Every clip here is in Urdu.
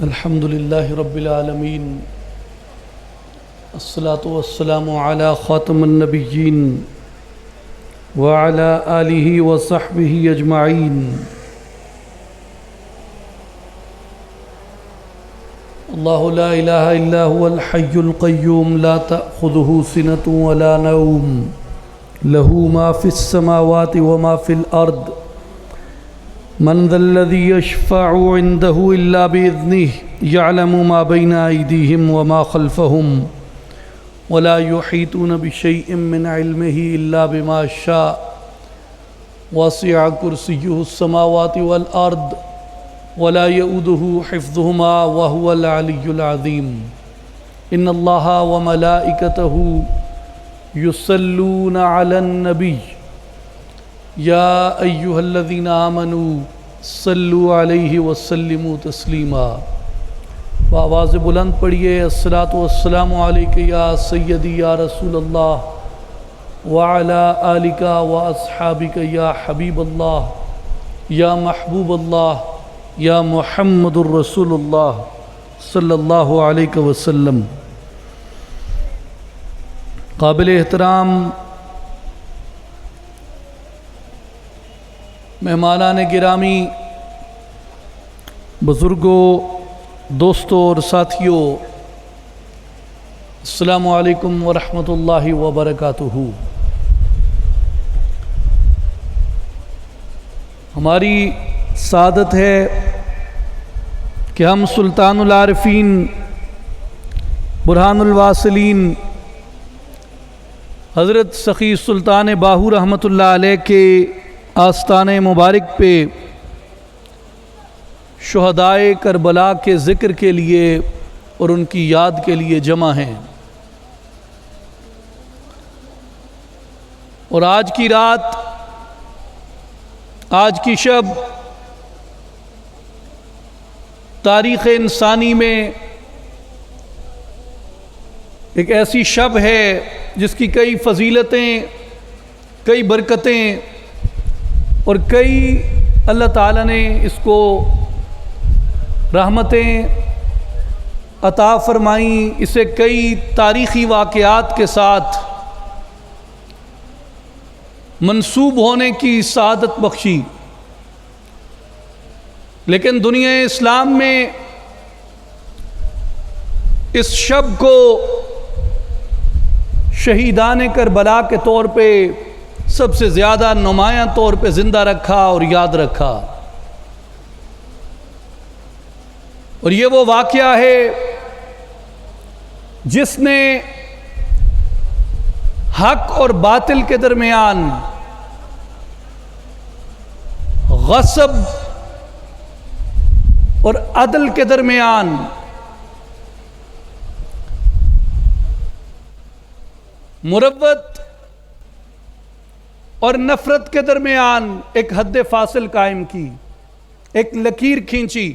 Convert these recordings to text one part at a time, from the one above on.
الحمد لله رب العالمين الصلاة والسلام على خاتم النبيين وعلى آله وصحبه أجمعين. الله لا إله إلا هو الحي القيوم لا تأخذه سنة ولا نوم له ما في السماوات وما في الأرض من ذا الذي يشفع عنده إلا بإذنه يعلم ما بين أيديهم وما خلفهم ولا يحيطون بشيء من علمه إلا بما شاء وسع كرسيه السماوات والأرض ولا يؤوده حفظهما وهو العلي العظيم. إن الله وملائكته يصلون على النبي يا أيها الذين آمنوا صلوا عليه وسلموا تسلیما. بآواز بلند پڑھیے الصلاۃ والسلام علیک یا سیدی یا رسول اللہ وعلی آلک واصحابک یا حبیب اللہ یا محبوب اللہ یا محمد الرسول اللہ صلی اللہ علیہ وسلم. قابل احترام مہمانان گرامی، بزرگوں، دوستوں اور ساتھیوں، السلام علیکم ورحمۃ اللہ وبرکاتہ. ہماری سعادت ہے کہ ہم سلطان العارفین برہان الواصلین حضرت سخی سلطان باہو رحمۃ اللہ علیہ کے آستان مبارک پہ شہدائے کربلا کے ذکر کے لیے اور ان کی یاد کے لیے جمع ہیں. اور آج کی رات، آج کی شب تاریخ انسانی میں ایک ایسی شب ہے جس کی کئی فضیلتیں، کئی برکتیں اور کئی اللہ تعالیٰ نے اس کو رحمتیں عطا فرمائیں، اسے کئی تاریخی واقعات کے ساتھ منسوب ہونے کی سعادت بخشی. لیکن دنیا اسلام میں اس شب کو شہیدان کربلا کے طور پہ سب سے زیادہ نمایاں طور پہ زندہ رکھا اور یاد رکھا. اور یہ وہ واقعہ ہے جس نے حق اور باطل کے درمیان، غصب اور عدل کے درمیان مروت اور نفرت کے درمیان ایک حد فاصل قائم کی، ایک لکیر کھینچی.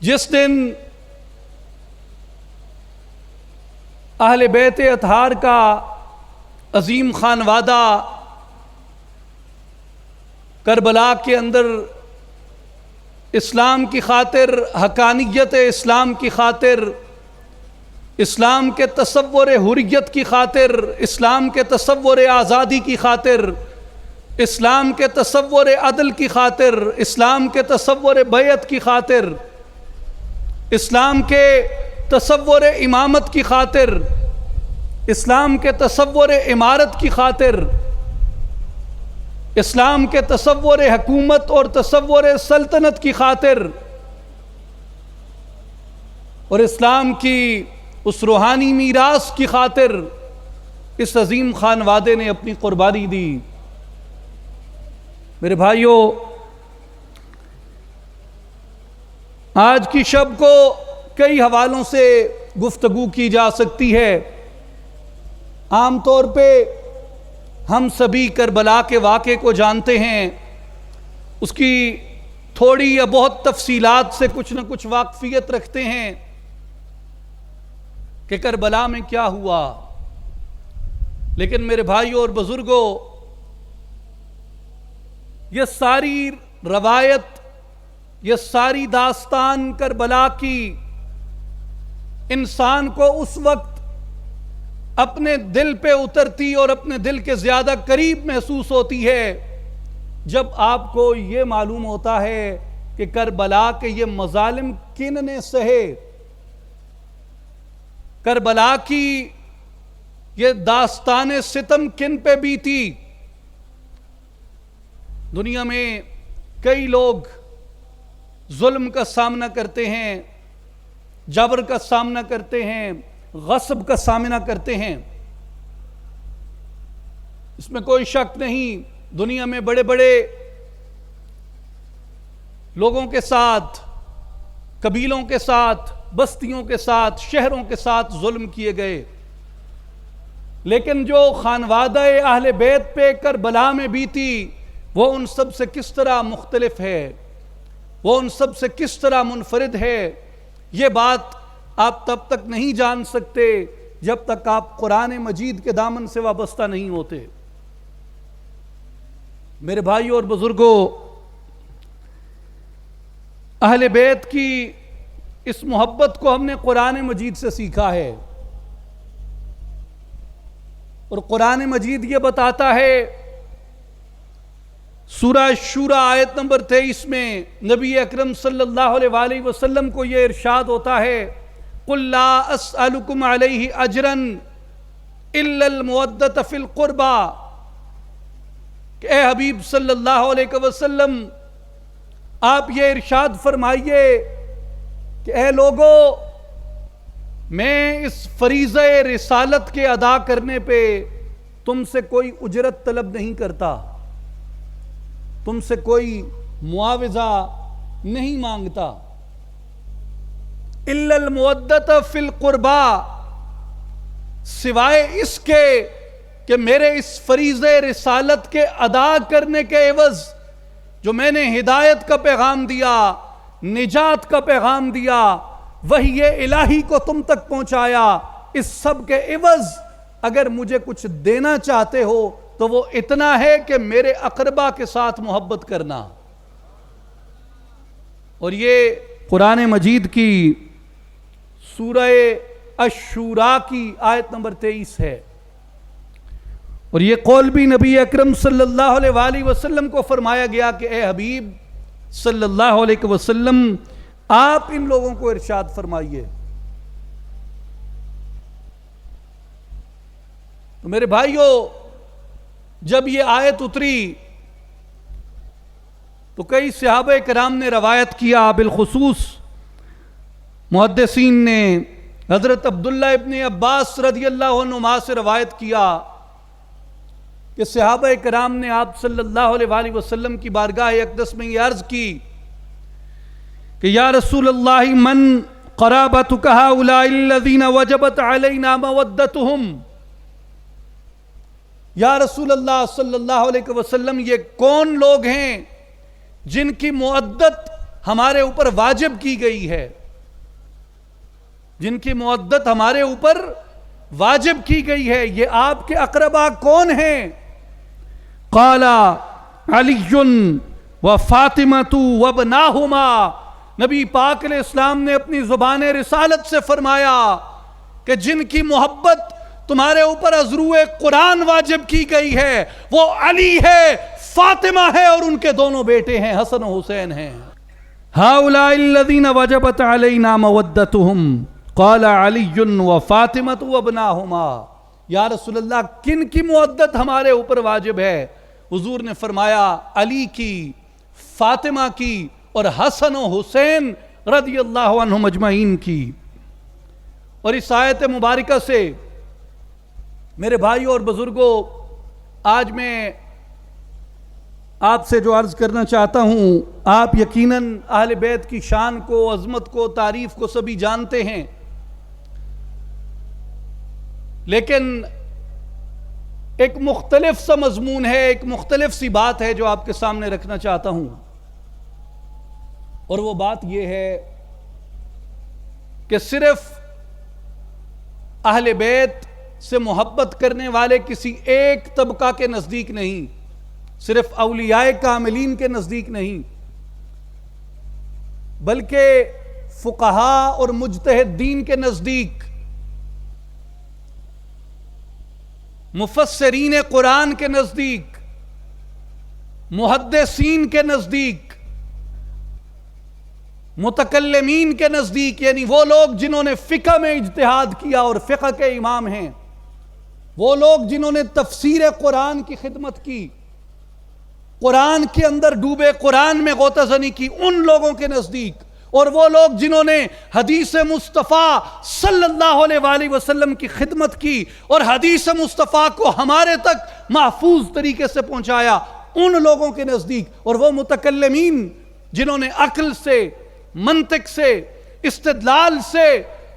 جس دن اہل بیت اطہار کا عظیم خانوادہ کربلا کے اندر اسلام کی خاطر، حقانیت اسلام کی خاطر، اسلام کے تصور حریت کی خاطر، اسلام کے تصور آزادی کی خاطر، اسلام کے تصور عدل کی خاطر، اسلام کے تصور بیعت کی خاطر، اسلام کے تصور امامت کی خاطر، اسلام کے تصور امارت کی خاطر، اسلام کے تصور حکومت اور تصور سلطنت کی خاطر، اور اسلام کی اس روحانی میراث کی خاطر اس عظیم خانوادے نے اپنی قربانی دی. میرے بھائیوں، آج کی شب کو کئی حوالوں سے گفتگو کی جا سکتی ہے. عام طور پہ ہم سبھی کربلا کے واقعے کو جانتے ہیں، اس کی تھوڑی یا بہت تفصیلات سے کچھ نہ کچھ واقفیت رکھتے ہیں کہ کربلا میں کیا ہوا. لیکن میرے بھائیوں اور بزرگوں، یہ ساری روایت، یہ ساری داستان کربلا کی انسان کو اس وقت اپنے دل پہ اترتی اور اپنے دل کے زیادہ قریب محسوس ہوتی ہے جب آپ کو یہ معلوم ہوتا ہے کہ کربلا کے یہ مظالم کن نے سہے، کربلا کی یہ داستان ستم کن پہ بیتی۔ دنیا میں کئی لوگ ظلم کا سامنا کرتے ہیں، جبر کا سامنا کرتے ہیں، غصب کا سامنا کرتے ہیں، اس میں کوئی شک نہیں۔ دنیا میں بڑے بڑے لوگوں کے ساتھ، قبیلوں کے ساتھ، بستیوں کے ساتھ، شہروں کے ساتھ ظلم کیے گئے، لیکن جو خانوادہ اہل بیت پہ کربلا میں بیتی وہ ان سب سے کس طرح مختلف ہے، وہ ان سب سے کس طرح منفرد ہے، یہ بات آپ تب تک نہیں جان سکتے جب تک آپ قرآن مجید کے دامن سے وابستہ نہیں ہوتے۔ میرے بھائیوں اور بزرگوں، اہل بیت کی اس محبت کو ہم نے قرآن مجید سے سیکھا ہے، اور قرآن مجید یہ بتاتا ہے، سورہ شورى آیت نمبر 23 میں نبی اکرم صلی اللہ علیہ وآلہ وسلم کو یہ ارشاد ہوتا ہے، قُلْ لَا أَسْأَلُكُمْ عَلَيْهِ أَجْرًا إِلَّا الْمُوَدَّةَ فِي الْقُرْبَى، کہ اے حبیب صلی اللہ علیہ وسلم آپ یہ ارشاد فرمائیے کہ اے لوگو، میں اس فریضہ رسالت کے ادا کرنے پہ تم سے کوئی اجرت طلب نہیں کرتا، تم سے کوئی معاوضہ نہیں مانگتا۔ الا المودۃ فی القربا، سوائے اس کے کہ میرے اس فریضہ رسالت کے ادا کرنے کے عوض جو میں نے ہدایت کا پیغام دیا، نجات کا پیغام دیا، وحی الہی کو تم تک پہنچایا، اس سب کے عوض اگر مجھے کچھ دینا چاہتے ہو تو وہ اتنا ہے کہ میرے اقربا کے ساتھ محبت کرنا۔ اور یہ قرآن مجید کی سورہ الشورى کی آیت نمبر 23 ہے، اور یہ قول بھی نبی اکرم صلی اللہ علیہ وآلہ وسلم کو فرمایا گیا کہ اے حبیب صلی اللہ علیہ وسلم آپ ان لوگوں کو ارشاد فرمائیے۔ تو میرے بھائیوں، جب یہ آیت اتری تو کئی صحابہ کرام نے روایت کیا، بالخصوص محدثین نے حضرت عبداللہ ابن عباس رضی اللہ عنہما سے روایت کیا کہ صحابہ کرام نے آپ صلی اللہ علیہ وآلہ وسلم کی بارگاہ اقدس میں یہ عرض کی کہ یا رسول اللہ، من قرابتک ہؤلاء الذین وجبت علینا مودتہم، یا رسول اللہ صلی اللہ علیہ وسلم یہ کون لوگ ہیں جن کی مودت ہمارے اوپر واجب کی گئی ہے، جن کی مودت ہمارے اوپر واجب کی گئی ہے، یہ آپ کے اقربا کون ہیں؟ قال علی و فاطمۃ وابناہما، نبی پاک علیہ السلام نے اپنی زبان رسالت سے فرمایا کہ جن کی محبت تمہارے اوپر از روئے قرآن واجب کی گئی ہے وہ علی ہے، فاطمہ ہے، اور ان کے دونوں بیٹے ہیں، حسن و حسین ہیں۔ ہؤلاء الذین وجبت علینا مودتہم قال علی وفاطمۃ وابناہما، یا رسول اللہ کن کی مودت ہمارے اوپر واجب ہے؟ حضور نے فرمایا علی کی، فاطمہ کی، اور حسن و حسین رضی اللہ عنہم اجمعین کی۔ اور اس آیت مبارکہ سے میرے بھائیوں اور بزرگوں، آج میں آپ سے جو عرض کرنا چاہتا ہوں، آپ یقیناً اہل بیت کی شان کو، عظمت کو، تعریف کو سبھی جانتے ہیں، لیکن ایک مختلف سا مضمون ہے، ایک مختلف سی بات ہے جو آپ کے سامنے رکھنا چاہتا ہوں، اور وہ بات یہ ہے کہ صرف اہل بیت سے محبت کرنے والے کسی ایک طبقہ کے نزدیک نہیں، صرف اولیاء کاملین کے نزدیک نہیں بلکہ فقہا اور مجتہدین کے نزدیک، مفسرین قرآن کے نزدیک، محدثین کے نزدیک، متکلمین کے نزدیک، یعنی وہ لوگ جنہوں نے فقہ میں اجتہاد کیا اور فقہ کے امام ہیں، وہ لوگ جنہوں نے تفسیر قرآن کی خدمت کی، قرآن کے اندر ڈوبے، قرآن میں غوطہ زنی کی، ان لوگوں کے نزدیک، اور وہ لوگ جنہوں نے حدیث مصطفیٰ صلی اللہ علیہ وآلہ وسلم کی خدمت کی اور حدیث مصطفیٰ کو ہمارے تک محفوظ طریقے سے پہنچایا، ان لوگوں کے نزدیک، اور وہ متکلمین جنہوں نے عقل سے، منطق سے، استدلال سے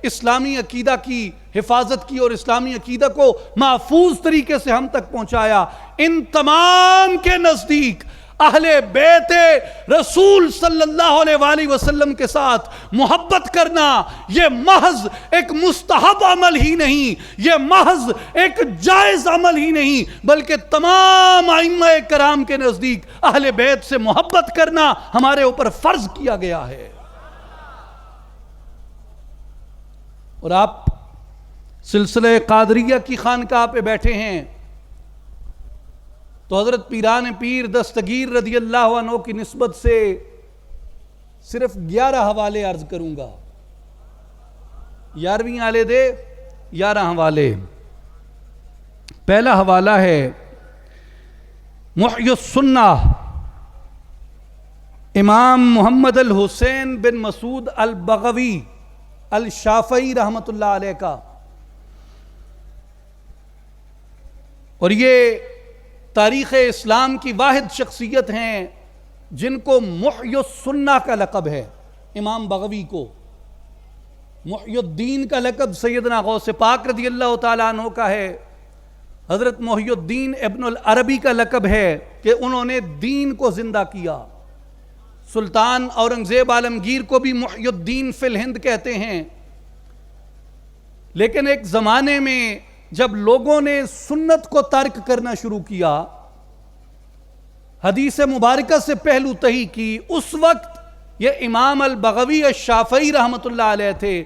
اسلامی عقیدہ کی حفاظت کی اور اسلامی عقیدہ کو محفوظ طریقے سے ہم تک پہنچایا، ان تمام کے نزدیک اہل بیت رسول صلی اللہ علیہ وآلہ وسلم کے ساتھ محبت کرنا یہ محض ایک مستحب عمل ہی نہیں، یہ محض ایک جائز عمل ہی نہیں، بلکہ تمام ائمہ کرام کے نزدیک اہل بیت سے محبت کرنا ہمارے اوپر فرض کیا گیا ہے۔ اور آپ سلسلہ قادریہ کی خانقاہ پہ بیٹھے ہیں تو حضرت پیران پیر دستگیر رضی اللہ عنہ کی نسبت سے صرف 11 حوالے عرض کروں گا، 11ویں آلے دے 11 حوالے۔ پہلا حوالہ ہے محی السنہ امام محمد الحسین بن مسعود البغوی الشافعی رحمت اللہ علیہ کا، اور یہ تاریخ اسلام کی واحد شخصیت ہیں جن کو محی السنہ کا لقب ہے۔ امام بغوی کو محی الدین کا لقب سیدنا غوث پاک رضی اللہ تعالیٰ عنہ کا ہے، حضرت محی الدین ابن العربی کا لقب ہے کہ انہوں نے دین کو زندہ کیا۔ سلطان اورنگزیب عالمگیر کو بھی محی الدین فی الہند کہتے ہیں، لیکن ایک زمانے میں جب لوگوں نے سنت کو ترک کرنا شروع کیا، حدیث مبارکہ سے پہلو تہی کی، اس وقت یہ امام البغوی الشافعی رحمت اللہ علیہ تھے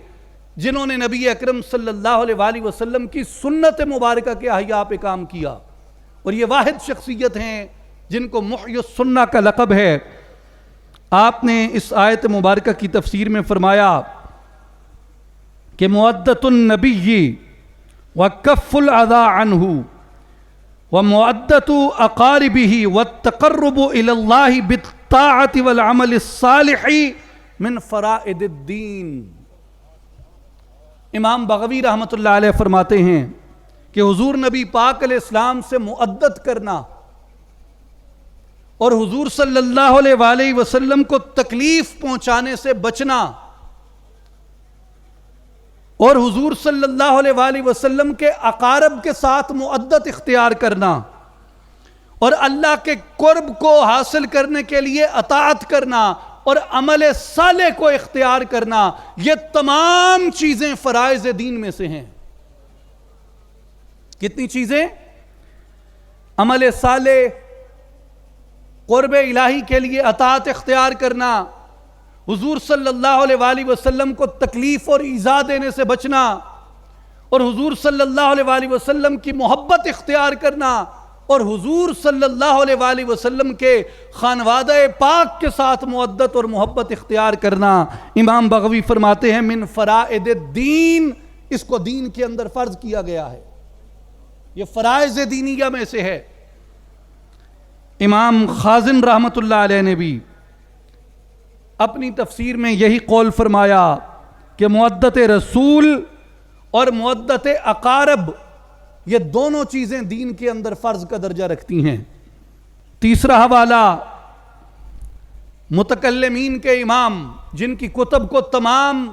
جنہوں نے نبی اکرم صلی اللہ علیہ وآلہ وسلم کی سنت مبارکہ کے احیاء پہ کام کیا، اور یہ واحد شخصیت ہیں جن کو محی السنہ کا لقب ہے۔ آپ نے اس آیت مبارکہ کی تفسیر میں فرمایا کہ مودۃ النبی وکف الاذى عنہ ومودۃ اقاربہ والتقرب الی اللہ بالطاعۃ والعمل الصالح من فرائض الدین۔ امام بغوی رحمت اللہ علیہ فرماتے ہیں کہ حضور نبی پاک علیہ السلام سے مؤدت کرنا اور حضور صلی اللہ علیہ وآلہ وسلم کو تکلیف پہنچانے سے بچنا اور حضور صلی اللہ علیہ وآلہ وسلم کے اقارب کے ساتھ مؤدت اختیار کرنا اور اللہ کے قرب کو حاصل کرنے کے لیے اطاعت کرنا اور عمل صالح کو اختیار کرنا، یہ تمام چیزیں فرائض دین میں سے ہیں۔ کتنی چیزیں؟ عمل صالح، قرب الہی کے لیے اطاعت اختیار کرنا، حضور صلی اللہ علیہ وآلہ وسلم کو تکلیف اور ایذا دینے سے بچنا اور حضور صلی اللہ علیہ وآلہ وسلم کی محبت اختیار کرنا اور حضور صلی اللہ علیہ وآلہ وسلم کے خانوادہ پاک کے ساتھ مودت اور محبت اختیار کرنا۔ امام بغوی فرماتے ہیں من فرائض الدین، اس کو دین کے اندر فرض کیا گیا ہے، یہ فرائض دینیہ میں سے ہے۔ امام خازن رحمت اللہ علیہ نے بھی اپنی تفسیر میں یہی قول فرمایا کہ مودت رسول اور مودت اقارب یہ دونوں چیزیں دین کے اندر فرض کا درجہ رکھتی ہیں۔ تیسرا حوالہ متکلمین کے امام جن کی کتب کو تمام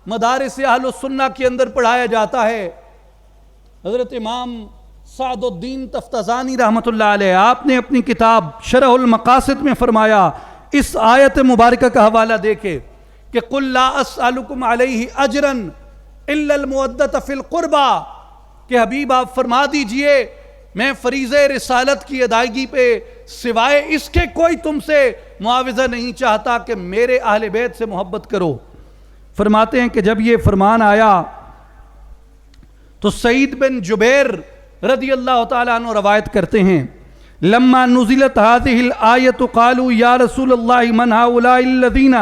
مدارس اہل السنہ کے اندر پڑھایا جاتا ہے، حضرت امام سعد الدین تفتزانی رحمت اللہ علیہ، آپ نے اپنی کتاب شرح المقاصد میں فرمایا، اس آیت مبارکہ کا حوالہ دے کے کہ قُلْ لَا أَسْأَلُكُمْ عَلَيْهِ أَجْرًا إِلَّا الْمُوَدَّةَ فِي الْقُرْبَى، کہ حبیب آپ فرما دیجئے میں فریضہ رسالت کی ادائیگی پہ سوائے اس کے کوئی تم سے معاوضہ نہیں چاہتا کہ میرے اہل بیت سے محبت کرو۔ فرماتے ہیں کہ جب یہ فرمان آیا تو سعید بن جبیر رضی اللہ تعالیٰ عنہ روایت کرتے ہیں لما نزلت هذه الآية قالوا يا رسول الله من هؤلاء الذين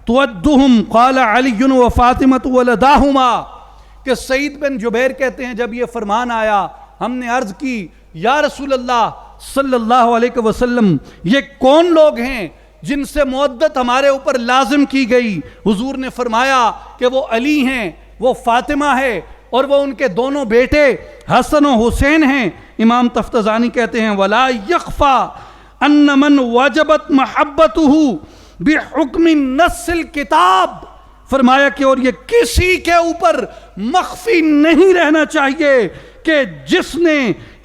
تودهم قال علي وفاطمة ولداهما کہ سعید بن جبیر کہتے ہیں جب یہ فرمان آیا ہم نے عرض کی یا رسول اللہ صلی اللہ علیہ وسلم یہ کون لوگ ہیں جن سے مودت ہمارے اوپر لازم کی گئی؟ حضور نے فرمایا کہ وہ علی ہیں، وہ فاطمہ ہے، اور وہ ان کے دونوں بیٹے حسن و حسین ہیں۔ امام تفتزانی کہتے ہیں وَلَا يَخْفَى أَنَّ مَنْ وَجَبَتْ مَحَبَّتُهُ بِحُکْمِ نَصِّ الْکِتاب، فرمایا کہ اور یہ کسی کے اوپر مخفی نہیں رہنا چاہیے کہ جس نے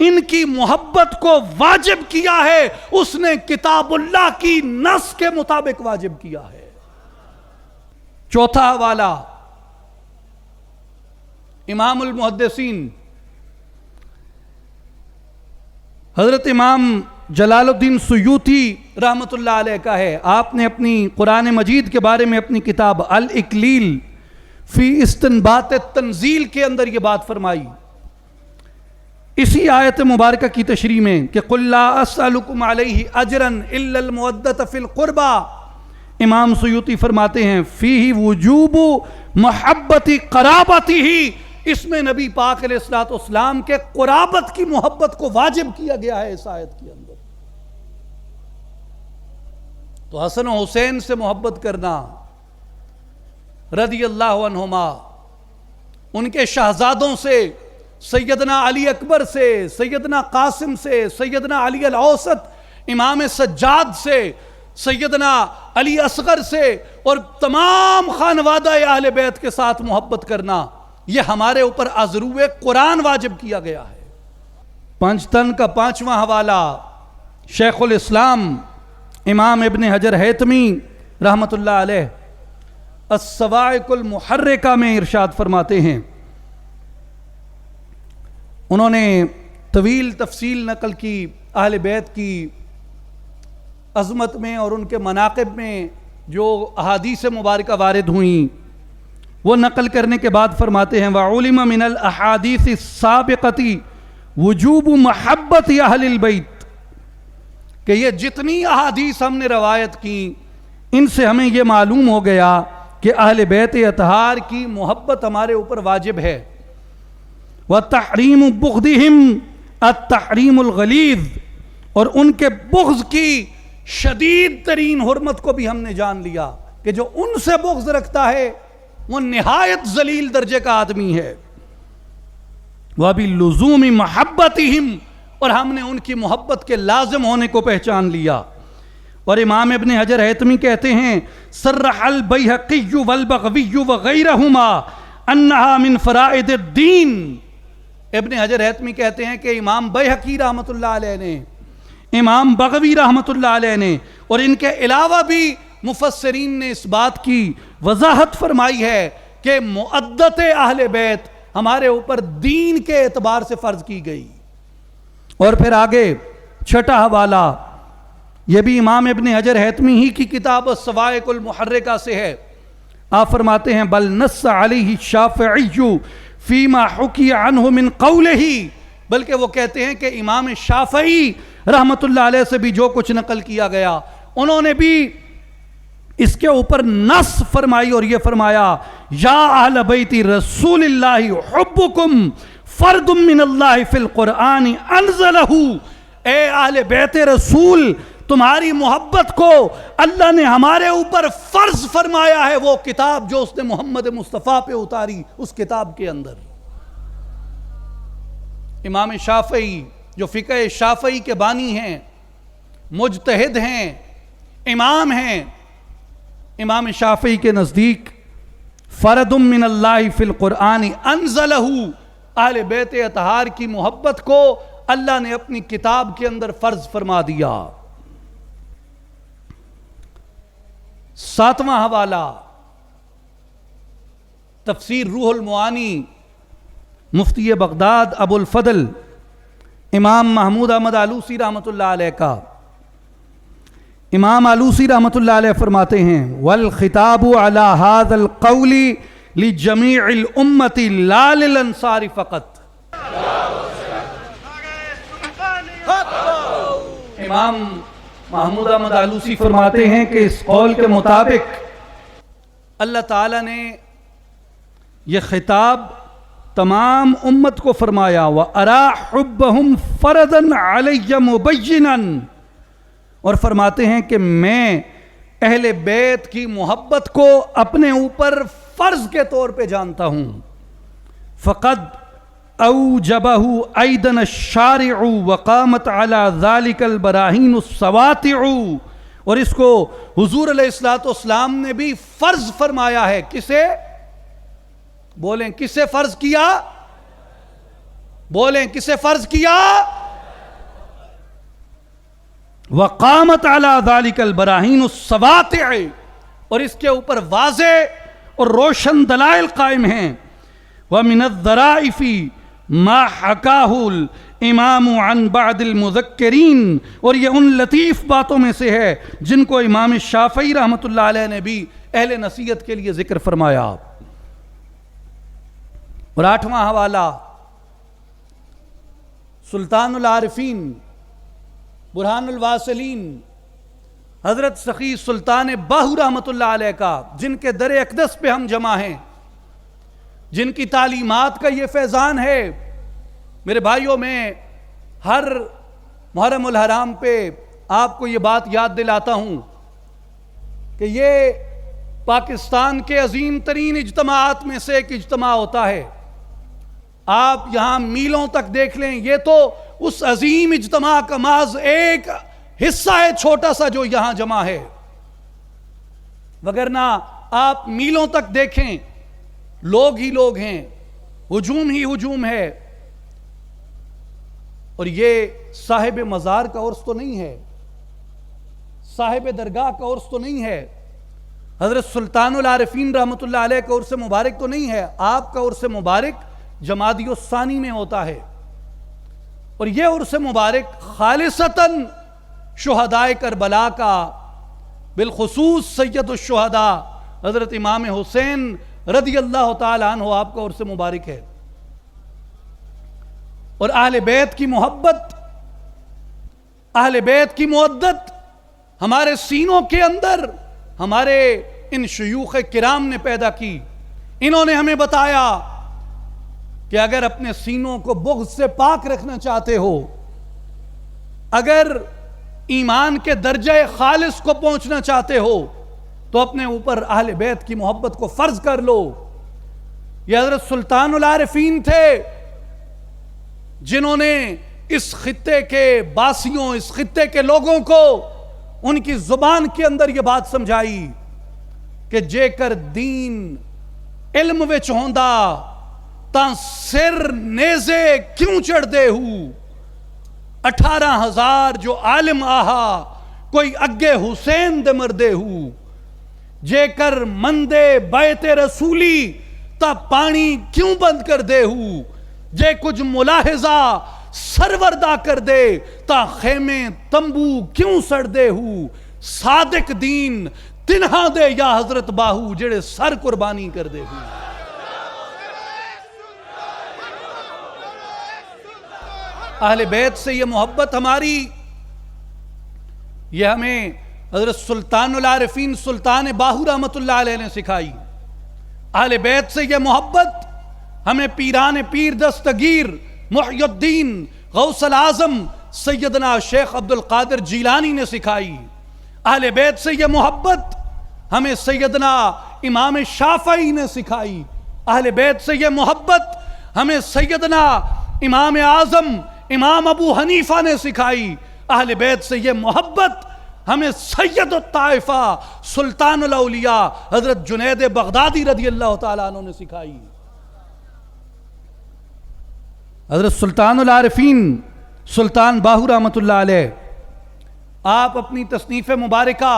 ان کی محبت کو واجب کیا ہے اس نے کتاب اللہ کی نص کے مطابق واجب کیا ہے۔ چوتھا حوالہ امام المحدثین حضرت امام جلال الدین سیوطی رحمت اللہ علیہ کا ہے۔ آپ نے اپنی قرآن مجید کے بارے میں اپنی کتاب الاکلیل فی استنباط التنزیل کے اندر یہ بات فرمائی، اسی آیت مبارکہ کی تشریح میں کہ قُلْ لَا أَسْأَلُكُمْ عَلَيْهِ أَجْرًا إِلَّا الْمُوَدَّةَ فِي الْقُرْبَى، امام سیوطی فرماتے ہیں فیہ وجوب محبت قرابتہ، اس میں نبی پاک علیہ السلام کے قرابت کی محبت کو واجب کیا گیا ہے اس آیت کے اندر۔ تو حسن و حسین سے محبت کرنا رضی اللہ عنہما، ان کے شہزادوں سے، سیدنا علی اکبر سے، سیدنا قاسم سے، سیدنا علی الاوسط امام سجاد سے، سیدنا علی اصغر سے، اور تمام خانوادہ اہل بیت کے ساتھ محبت کرنا، یہ ہمارے اوپر ازرو قرآن واجب کیا گیا ہے۔ پنجتن کا پانچواں حوالہ شیخ الاسلام امام ابن حجر ہیتمی رحمت اللہ علیہ الصواعق المحرکہ میں ارشاد فرماتے ہیں، انہوں نے طویل تفصیل نقل کی اہل بیت کی عظمت میں اور ان کے مناقب میں جو احادیث مبارکہ وارد ہوئیں، وہ نقل کرنے کے بعد فرماتے ہیں وَعُلِمَ مِنَ الْأَحَادِيثِ السَّابِقَةِ وُجُوبُ مَحَبَّةِ أَهْلِ الْبَيْتِ، کہ یہ جتنی احادیث ہم نے روایت کی ان سے ہمیں یہ معلوم ہو گیا کہ اہل بیت اطہار کی محبت ہمارے اوپر واجب ہے۔ وَتَحْرِيمُ بُغْضِهِمْ التَّحْرِيمُ الْغَلِيظُ، اور ان کے بغض کی شدید ترین حرمت کو بھی ہم نے جان لیا کہ جو ان سے بغض رکھتا ہے وہ نہایت ذلیل درجے کا آدمی ہے۔ وَبِاللُّزُومِ مَحَبَّتِهِمْ، اور ہم نے ان کی محبت کے لازم ہونے کو پہچان لیا۔ اور امام ابن حجر ہیتمی کہتے ہیں صرح البیہقی والبغوی وغیرہما انہا من فرائض الدین، ابن حجر ہیتمی کہتے ہیں کہ امام بیہقی رحمت اللہ علیہ نے، امام بغوی رحمت اللہ علیہ نے، اور ان کے علاوہ بھی مفسرین نے اس بات کی وضاحت فرمائی ہے کہ مؤدت اہل بیت ہمارے اوپر دین کے اعتبار سے فرض کی گئی۔ اور پھر آگے چھٹا حوالہ یہ بھی امام ابن حجر ہیتمی ہی کی کتاب الصواعق المحرکہ سے ہے۔ آپ فرماتے ہیں بل نص علیہ الشافعی فیما حکی عنہ من قولہ، بلکہ وہ کہتے ہیں کہ امام شافعی رحمت اللہ علیہ سے بھی جو کچھ نقل کیا گیا انہوں نے بھی اس کے اوپر نص فرمائی اور یہ فرمایا یا اہل بیت رسول اللہ حبکم فرد من اللہ فی القرآن انزلہ، اے اہل بیت رسول تمہاری محبت کو اللہ نے ہمارے اوپر فرض فرمایا ہے، وہ کتاب جو اس نے محمد مصطفیٰ پہ اتاری اس کتاب کے اندر۔ امام شافعی جو فقہ شافعی کے بانی ہیں، مجتہد ہیں، امام ہیں، امام شافعی کے نزدیک فرد من اللہ فی القرآن انزلہ، اہل بیت اطہار کی محبت کو اللہ نے اپنی کتاب کے اندر فرض فرما دیا۔ ساتواں حوالہ تفسیر روح المعانی مفتی بغداد ابو الفضل امام محمود احمد آلوسی رحمۃ اللہ علیہ کا، امام آلوسی رحمۃ اللہ علیہ فرماتے ہیں والخطاب علی ھذا القول لجمیع الامت لا للانصار فقط۔ امام محمود احمد آلوسی فرماتے ہیں کہ اس قول کے مطابق اللہ تعالیٰ نے یہ خطاب تمام امت کو فرمایا وَأَرَى حُبَّهُمْ فَرَضًا عَلَيَّ مُبَيِّنًا، اور فرماتے ہیں کہ میں اہل بیت کی محبت کو اپنے اوپر فرض کے طور پہ جانتا ہوں۔ فَقَدْ أَوْجَبَهُ أَيْضًا الشَّارِعُ وَقَامَتْ عَلَى ذَلِكَ الْبَرَاهِينُ السَّوَاطِعُ، اور اس کو حضور علیہ السلام نے بھی فرض فرمایا ہے۔ کسے بولیں، کسے فرض کیا؟ بولیں کسے فرض کیا؟ وقامت علی ذلک البراہین السواطع، اور اس کے اوپر واضح اور روشن دلائل قائم ہیں۔ ومن الظرائف ما حکاہ الامام عن بعض المذکرین، اور یہ ان لطیف باتوں میں سے ہے جن کو امام شافعی رحمۃ اللہ علیہ نے بھی اہل نصیحت کے لیے ذکر فرمایا۔ اور 8واں حوالہ سلطان العارفین برہان الواصلین حضرت سخی سلطان باہو رحمۃ اللہ علیہ کا، جن کے در اقدس پہ ہم جمع ہیں، جن کی تعلیمات کا یہ فیضان ہے۔ میرے بھائیوں، میں ہر محرم الحرام پہ آپ کو یہ بات یاد دلاتا ہوں کہ یہ پاکستان کے عظیم ترین اجتماعات میں سے ایک اجتماع ہوتا ہے۔ آپ یہاں میلوں تک دیکھ لیں، یہ تو اس عظیم اجتماع کا محض ایک حصہ ہے چھوٹا سا جو یہاں جمع ہے، وگرنہ آپ میلوں تک دیکھیں لوگ ہی لوگ ہیں، ہجوم ہی ہجوم ہے۔ اور یہ صاحب مزار کا عرس تو نہیں ہے، صاحب درگاہ کا عرس تو نہیں ہے، حضرت سلطان العارفین رحمۃ اللہ علیہ کا عرس مبارک تو نہیں ہے۔ آپ کا عرس مبارک جمادی الثانی میں ہوتا ہے، اور یہ عرس مبارک خالصتاً شہدائے کربلا کا، بالخصوص سید الشہداء حضرت امام حسین رضی اللہ تعالی عنہ آپ کا عرس مبارک ہے۔ اور اہل بیت کی محبت، اہل بیت کی مودت ہمارے سینوں کے اندر ہمارے ان شیوخ کرام نے پیدا کی۔ انہوں نے ہمیں بتایا کہ اگر اپنے سینوں کو بغض سے پاک رکھنا چاہتے ہو، اگر ایمان کے درجہ خالص کو پہنچنا چاہتے ہو، تو اپنے اوپر اہل بیت کی محبت کو فرض کر لو۔ یہ حضرت سلطان العارفین تھے جنہوں نے اس خطے کے باسیوں، اس خطے کے لوگوں کو ان کی زبان کے اندر یہ بات سمجھائی کہ جے کر دین علم وچ ہوندا تاں سر نیزے کیوں چڑھ دے ہو، 18,000 جو عالم آہا کوئی اگے حسین دے مردے ہو، جے کر مندے بیت رسولی تا پانی کیوں بند کر دے ہو، جے کچھ ملاحظہ سروردہ کر دے تا خیمے تمبو کیوں سڑ دے ہو، صادق دین تنہا دے یا حضرت باہو جڑے سر قربانی کر دے ہو۔ اہل بیت سے یہ محبت ہماری، یہ ہمیں حضرت سلطان العارفین سلطان باہو رحمۃ اللہ علیہ نے سکھائی۔ اہل بیت سے یہ محبت ہمیں پیران پیر دستگیر محی الدین غوث العظم سیدنا شیخ عبد القادر جیلانی نے سکھائی۔ اہل بیت سے یہ محبت ہمیں سیدنا امام شافعی نے سکھائی۔ اہل بیت سے یہ محبت ہمیں سیدنا امام اعظم امام ابو حنیفہ نے سکھائی۔ اہل بیت سے یہ محبت ہمیں سید الطائفہ سلطان الاولیاء حضرت جنید بغدادی رضی اللہ تعالیٰ عنہ نے سکھائی۔ حضرت سلطان العارفین سلطان باہو رحمۃ اللہ علیہ، آپ اپنی تصنیف مبارکہ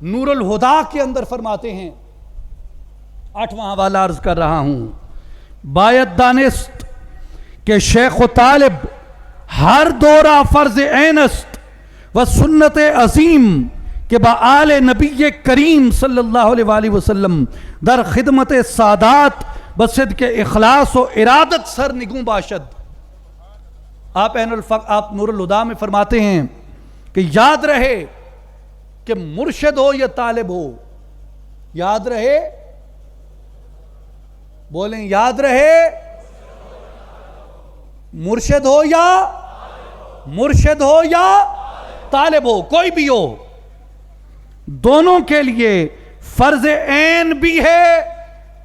نور الہدا کے اندر فرماتے ہیں، 8واں حوالہ عرض کر رہا ہوں، باید دانست کہ شیخ و طالب ہر دورہ فرض عین است و سنت عظیم کہ با آل نبی کریم صلی اللہ علیہ وآلہ وسلم در خدمت سادات بصدق اخلاص و ارادت سر نگوں باشد. آپ آپ نور الہدیٰ میں فرماتے ہیں کہ یاد رہے کہ مرشد ہو یا طالب ہو، یاد رہے، بولیں یاد رہے، مرشد ہو یا طالب ہو، کوئی بھی ہو، دونوں کے لیے فرض عین بھی ہے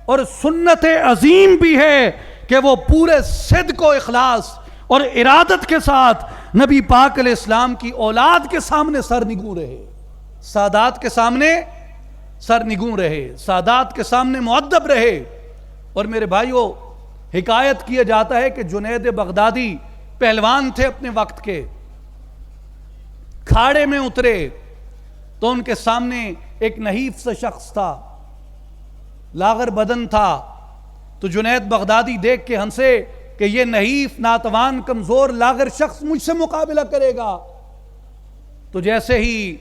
اور سنت عظیم بھی ہے کہ وہ پورے صدق و اخلاص اور ارادت کے ساتھ نبی پاک علیہ السلام کی اولاد کے سامنے سر نگوں رہے، سادات کے سامنے سر نگوں رہے، سادات کے سامنے مؤدب رہے. اور میرے بھائیوں، حکایت کیا جاتا ہے کہ جنید بغدادی پہلوان تھے اپنے وقت کے، کھاڑے میں اترے تو ان کے سامنے ایک نحیف سا شخص تھا، لاغر بدن تھا. تو جنید بغدادی دیکھ کے ہنسے کہ یہ نحیف ناتوان کمزور لاغر شخص مجھ سے مقابلہ کرے گا. تو جیسے ہی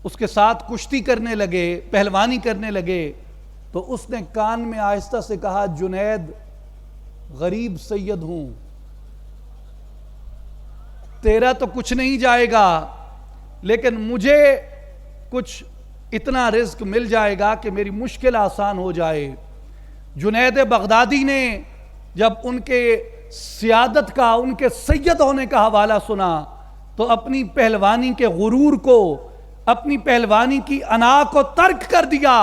اس کے ساتھ کشتی کرنے لگے، پہلوانی کرنے لگے، تو اس نے کان میں آہستہ سے کہا، جنید غریب سید ہوں، تیرا تو کچھ نہیں جائے گا لیکن مجھے کچھ اتنا رزق مل جائے گا کہ میری مشکل آسان ہو جائے. جنید بغدادی نے جب ان کے سیادت کا، ان کے سید ہونے کا حوالہ سنا تو اپنی پہلوانی کے غرور کو، اپنی پہلوانی کی انا کو ترک کر دیا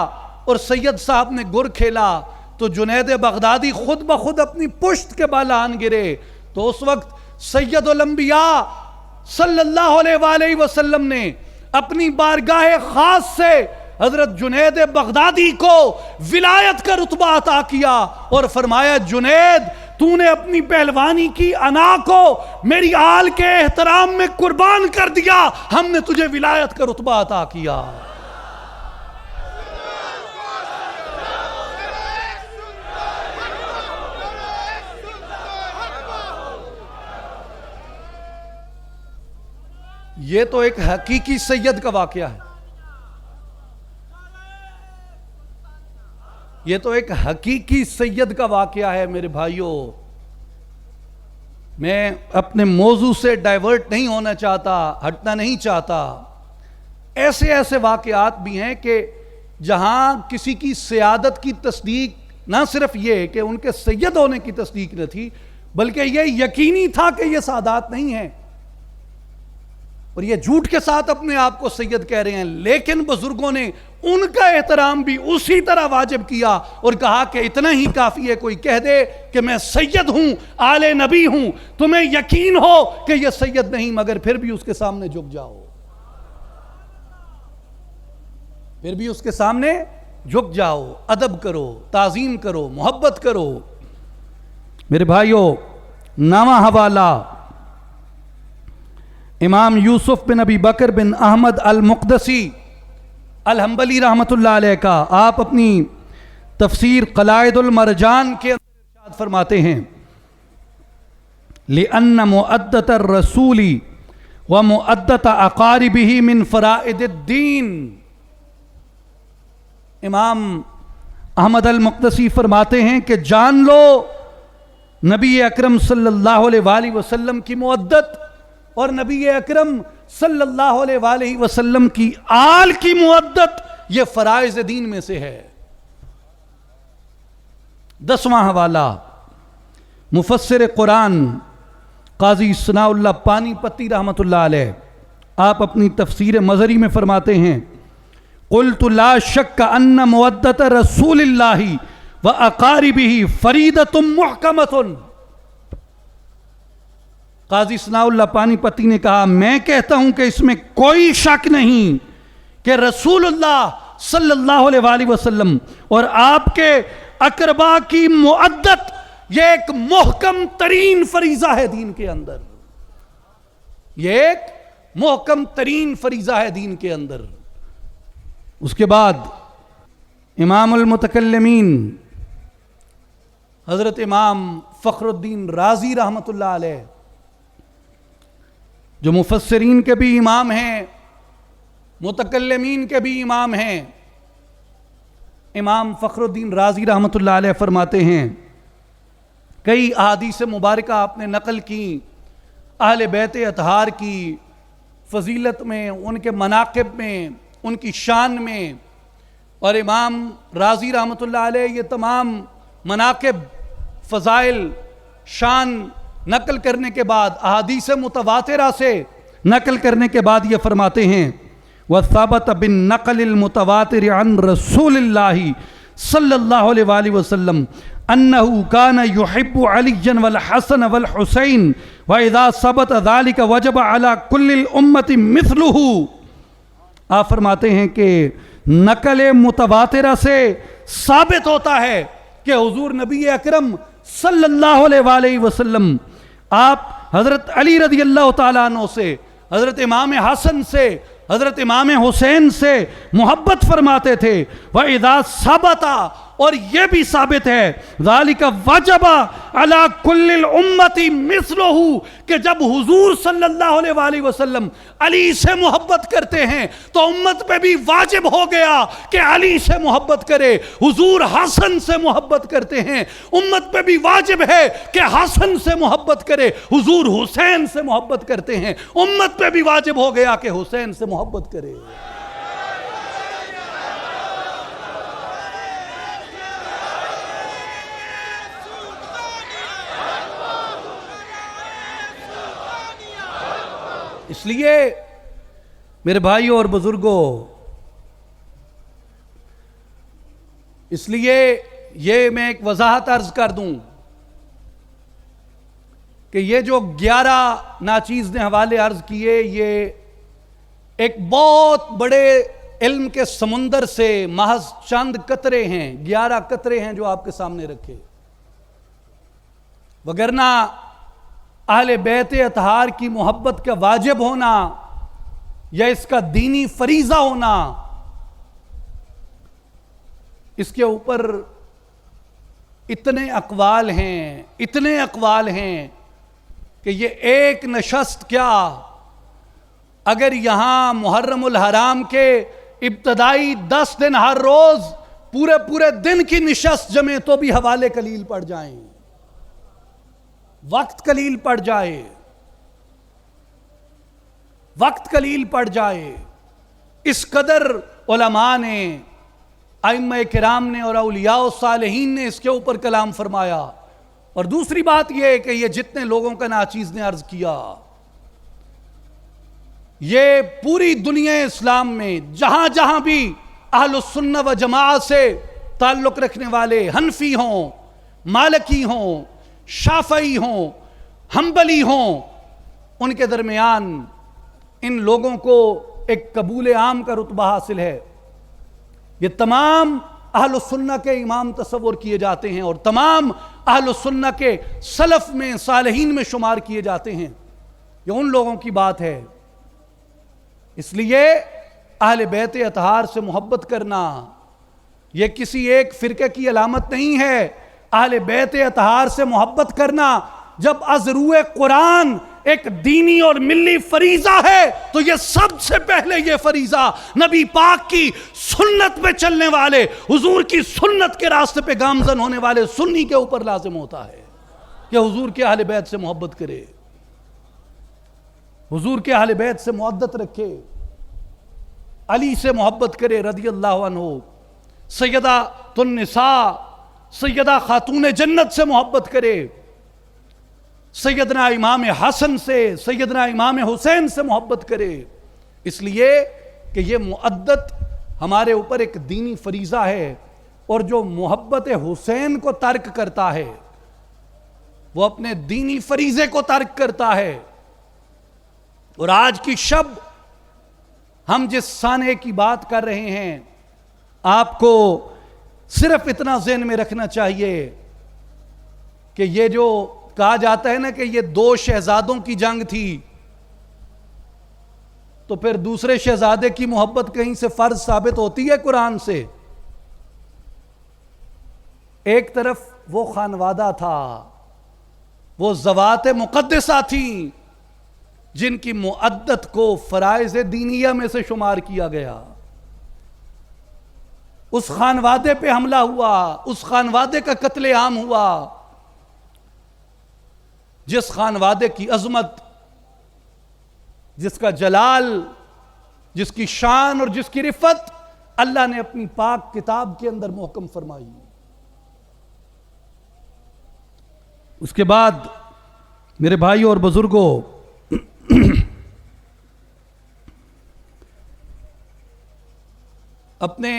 اور سید صاحب نے گر کھیلا. تو جنید بغدادی خود بخود اپنی پشت کے بال آن گرے. تو اس وقت سید الانبیاء صلی اللہ علیہ وآلہ وسلم نے اپنی بارگاہ خاص سے حضرت جنید بغدادی کو ولایت کا رتبہ عطا کیا اور فرمایا، جنید تو نے اپنی پہلوانی کی انا کو میری آل کے احترام میں قربان کر دیا، ہم نے تجھے ولایت کا رتبہ عطا کیا. یہ تو ایک حقیقی سید کا واقعہ ہے، یہ تو ایک حقیقی سید کا واقعہ ہے. میرے بھائیوں، میں اپنے موضوع سے ڈائیورٹ نہیں ہونا چاہتا، ہٹنا نہیں چاہتا. ایسے ایسے واقعات بھی ہیں کہ جہاں کسی کی سیادت کی تصدیق نہ صرف یہ کہ ان کے سید ہونے کی تصدیق نہ تھی، بلکہ یہ یقینی تھا کہ یہ سادات نہیں ہیں اور یہ جھوٹ کے ساتھ اپنے آپ کو سید کہہ رہے ہیں. لیکن بزرگوں نے ان کا احترام بھی اسی طرح واجب کیا اور کہا کہ اتنا ہی کافی ہے کوئی کہہ دے کہ میں سید ہوں، آل نبی ہوں، تمہیں یقین ہو کہ یہ سید نہیں، مگر پھر بھی اس کے سامنے جھک جاؤ، پھر بھی اس کے سامنے جھک جاؤ، ادب کرو، تعظیم کرو، محبت کرو. میرے بھائیوں، نواں حوالہ امام یوسف بن ابی بکر بن احمد المقدسی الحنبلی رحمت اللہ علیہ کا. آپ اپنی تفسیر قلائد المرجان کے اندر ارشاد فرماتے ہیں، لِأَنَّ مُؤَدَّةَ الرَّسُولِ وَمُؤَدَّةَ أَقَارِبِهِ مِنْ فَرَائِدِ الدِّينِ. امام احمد المقدسی فرماتے ہیں کہ جان لو نبی اکرم صلی اللہ علیہ وآلہ وسلم کی مودت اور نبی اکرم صلی اللہ علیہ وآلہ وسلم کی آل کی مودت یہ فرائض دین میں سے ہے. 10واں حوالہ مفسر قرآن قاضی ثناء اللہ پانی پتی رحمت اللہ علیہ، آپ اپنی تفسیر مظہری میں فرماتے ہیں، قلت لا شک ان مودت رسول اللہ واقاربہ فریدۃ محکمۃ. قاضی ثناء اللہ پانی پتی نے کہا، میں کہتا ہوں کہ اس میں کوئی شک نہیں کہ رسول اللہ صلی اللہ علیہ وآلہ وسلم اور آپ کے اقربا کی مودت یہ ایک محکم ترین فریضہ ہے دین کے اندر، یہ ایک محکم ترین فریضہ ہے دین کے اندر. اس کے بعد امام المتکلمین حضرت امام فخر الدین رازی رحمت اللہ علیہ جو مفسرین کے بھی امام ہیں، متکلمین کے بھی امام ہیں، امام فخر الدین رازی رحمۃ اللہ علیہ فرماتے ہیں، کئی احادیث مبارکہ آپ نے نقل کی اہل بیت اطہار کی فضیلت میں، ان کے مناقب میں، ان کی شان میں، اور امام رازی رحمۃ اللہ علیہ یہ تمام مناقب، فضائل، شان نقل کرنے کے بعد، احادیث متواترہ سے نقل کرنے کے بعد یہ فرماتے ہیں وَثَبَتَ بِالنَّقْلِ الْمُتَوَاتِرِ عَنْ رَسُولِ اللَّهِ صلی اللہ علیہ وآلہ وسلم أَنَّهُ كَانَ يُحِبُّ عَلِيًّا وَالْحَسَنَ وَالْحُسَيْنَ وَإِذَا ثَبَتَ ذَلِكَ وَجَبَ عَلَى كُلِّ الْأُمَّةِ مِثْلُهُ۔ آپ فرماتے ہیں کہ نقل متواترہ سے ثابت ہوتا ہے کہ حضور نبی اکرم صلی اللہ علیہ وآلہ وسلم آپ حضرت علی رضی اللہ تعالیٰ عنہ سے، حضرت امام حسن سے، حضرت امام حسین سے محبت فرماتے تھے۔ وَإِذَا ثَبَتَ، اور یہ بھی ثابت ہے ذَلِكَ وَجَبَ عَلَى كُلِّ الْأُمَّةِ مِثْلُهُ، کہ جب حضور صلی اللہ علیہ وآلہ وسلم علی سے محبت کرتے ہیں تو امت پہ بھی واجب ہو گیا کہ علی سے محبت کرے۔ حضور حسن سے محبت کرتے ہیں، امت پہ بھی واجب ہے کہ حسن سے محبت کرے۔ حضور حسین سے محبت کرتے ہیں، امت پہ بھی واجب ہو گیا کہ حسین سے محبت کرے۔ اس لیے میرے بھائیوں اور بزرگوں، اس لیے یہ میں ایک وضاحت عرض کر دوں کہ یہ جو 11 ناچیز نے حوالے عرض کیے، یہ ایک بہت بڑے علم کے سمندر سے محض چند قطرے ہیں، 11 قطرے ہیں جو آپ کے سامنے رکھے، وگرنہ اہل بیت اطہار کی محبت کا واجب ہونا یا اس کا دینی فریضہ ہونا، اس کے اوپر اتنے اقوال ہیں کہ یہ ایک نشست کیا، اگر یہاں محرم الحرام کے ابتدائی 10 دن ہر روز پورے دن کی نشست جمیں تو بھی حوالے قلیل پڑ جائیں، وقت قلیل پڑ جائے۔ اس قدر علماء نے، ائمہ کرام نے اور اولیاء و صالحین نے اس کے اوپر کلام فرمایا۔ اور دوسری بات یہ ہے کہ یہ جتنے لوگوں کا ناچیز نے عرض کیا، یہ پوری دنیا اسلام میں جہاں جہاں بھی اہل السنہ و جماعت سے تعلق رکھنے والے، حنفی ہوں، مالکی ہوں، شافعی ہوں، حنبلی ہوں، ان کے درمیان ان لوگوں کو ایک قبول عام کا رتبہ حاصل ہے۔ یہ تمام اہل السنہ کے امام تصور کیے جاتے ہیں اور تمام اہل السنہ کے سلف میں، صالحین میں شمار کیے جاتے ہیں۔ یہ ان لوگوں کی بات ہے۔ اس لیے اہل بیت اطہار سے محبت کرنا یہ کسی ایک فرقے کی علامت نہیں ہے۔ اہل بیت اطہار سے محبت کرنا جب از روئے قرآن ایک دینی اور ملی فریضہ ہے تو یہ سب سے پہلے یہ فریضہ نبی پاک کی سنت پہ چلنے والے، حضور کی سنت کے راستے پہ گامزن ہونے والے سنی کے اوپر لازم ہوتا ہے کہ حضور کے اہل بیت سے محبت کرے، حضور کے اہل بیت سے محبت رکھے، علی سے محبت کرے رضی اللہ عنہ، سیدۃ النساء، سیدہ خاتون جنت سے محبت کرے، سیدنا امام حسن سے، سیدنا امام حسین سے محبت کرے۔ اس لیے کہ یہ معدت ہمارے اوپر ایک دینی فریضہ ہے، اور جو محبت حسین کو ترک کرتا ہے وہ اپنے دینی فریضے کو ترک کرتا ہے۔ اور آج کی شب ہم جس سانحے کی بات کر رہے ہیں، آپ کو صرف اتنا ذہن میں رکھنا چاہیے کہ یہ جو کہا جاتا ہے نا کہ یہ 2 شہزادوں کی جنگ تھی، تو پھر دوسرے شہزادے کی محبت کہیں سے فرض ثابت ہوتی ہے قرآن سے؟ ایک طرف وہ خانوادہ تھا، وہ ذوات مقدسہ تھیں جن کی معدت کو فرائض دینیہ میں سے شمار کیا گیا، اس خانوادے پہ حملہ ہوا، اس خانوادے کا قتل عام ہوا جس خانوادے کی عظمت، جس کا جلال، جس کی شان اور جس کی رفت اللہ نے اپنی پاک کتاب کے اندر محکم فرمائی۔ اس کے بعد میرے بھائیوں اور بزرگوں، اپنے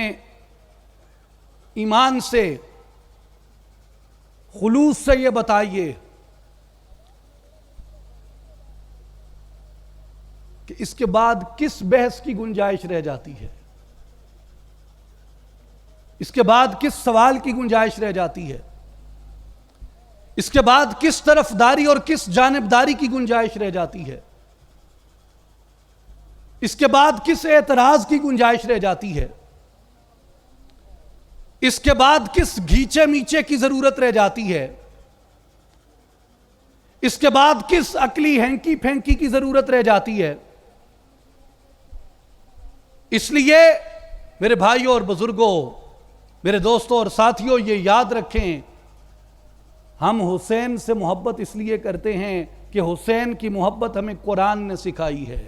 ایمان سے، خلوص سے یہ بتائیے کہ اس کے بعد کس بحث کی گنجائش رہ جاتی ہے، اس کے بعد کس سوال کی گنجائش رہ جاتی ہے، اس کے بعد کس طرفداری اور کس جانبداری کی گنجائش رہ جاتی ہے، اس کے بعد کس اعتراض کی گنجائش رہ جاتی ہے، اس کے بعد کس گھیچے میچے کی ضرورت رہ جاتی ہے، اس کے بعد کس عقلی ہینکی پھینکی کی ضرورت رہ جاتی ہے۔ اس لیے میرے بھائیوں اور بزرگوں، میرے دوستوں اور ساتھیوں، یہ یاد رکھیں، ہم حسین سے محبت اس لیے کرتے ہیں کہ حسین کی محبت ہمیں قرآن نے سکھائی ہے،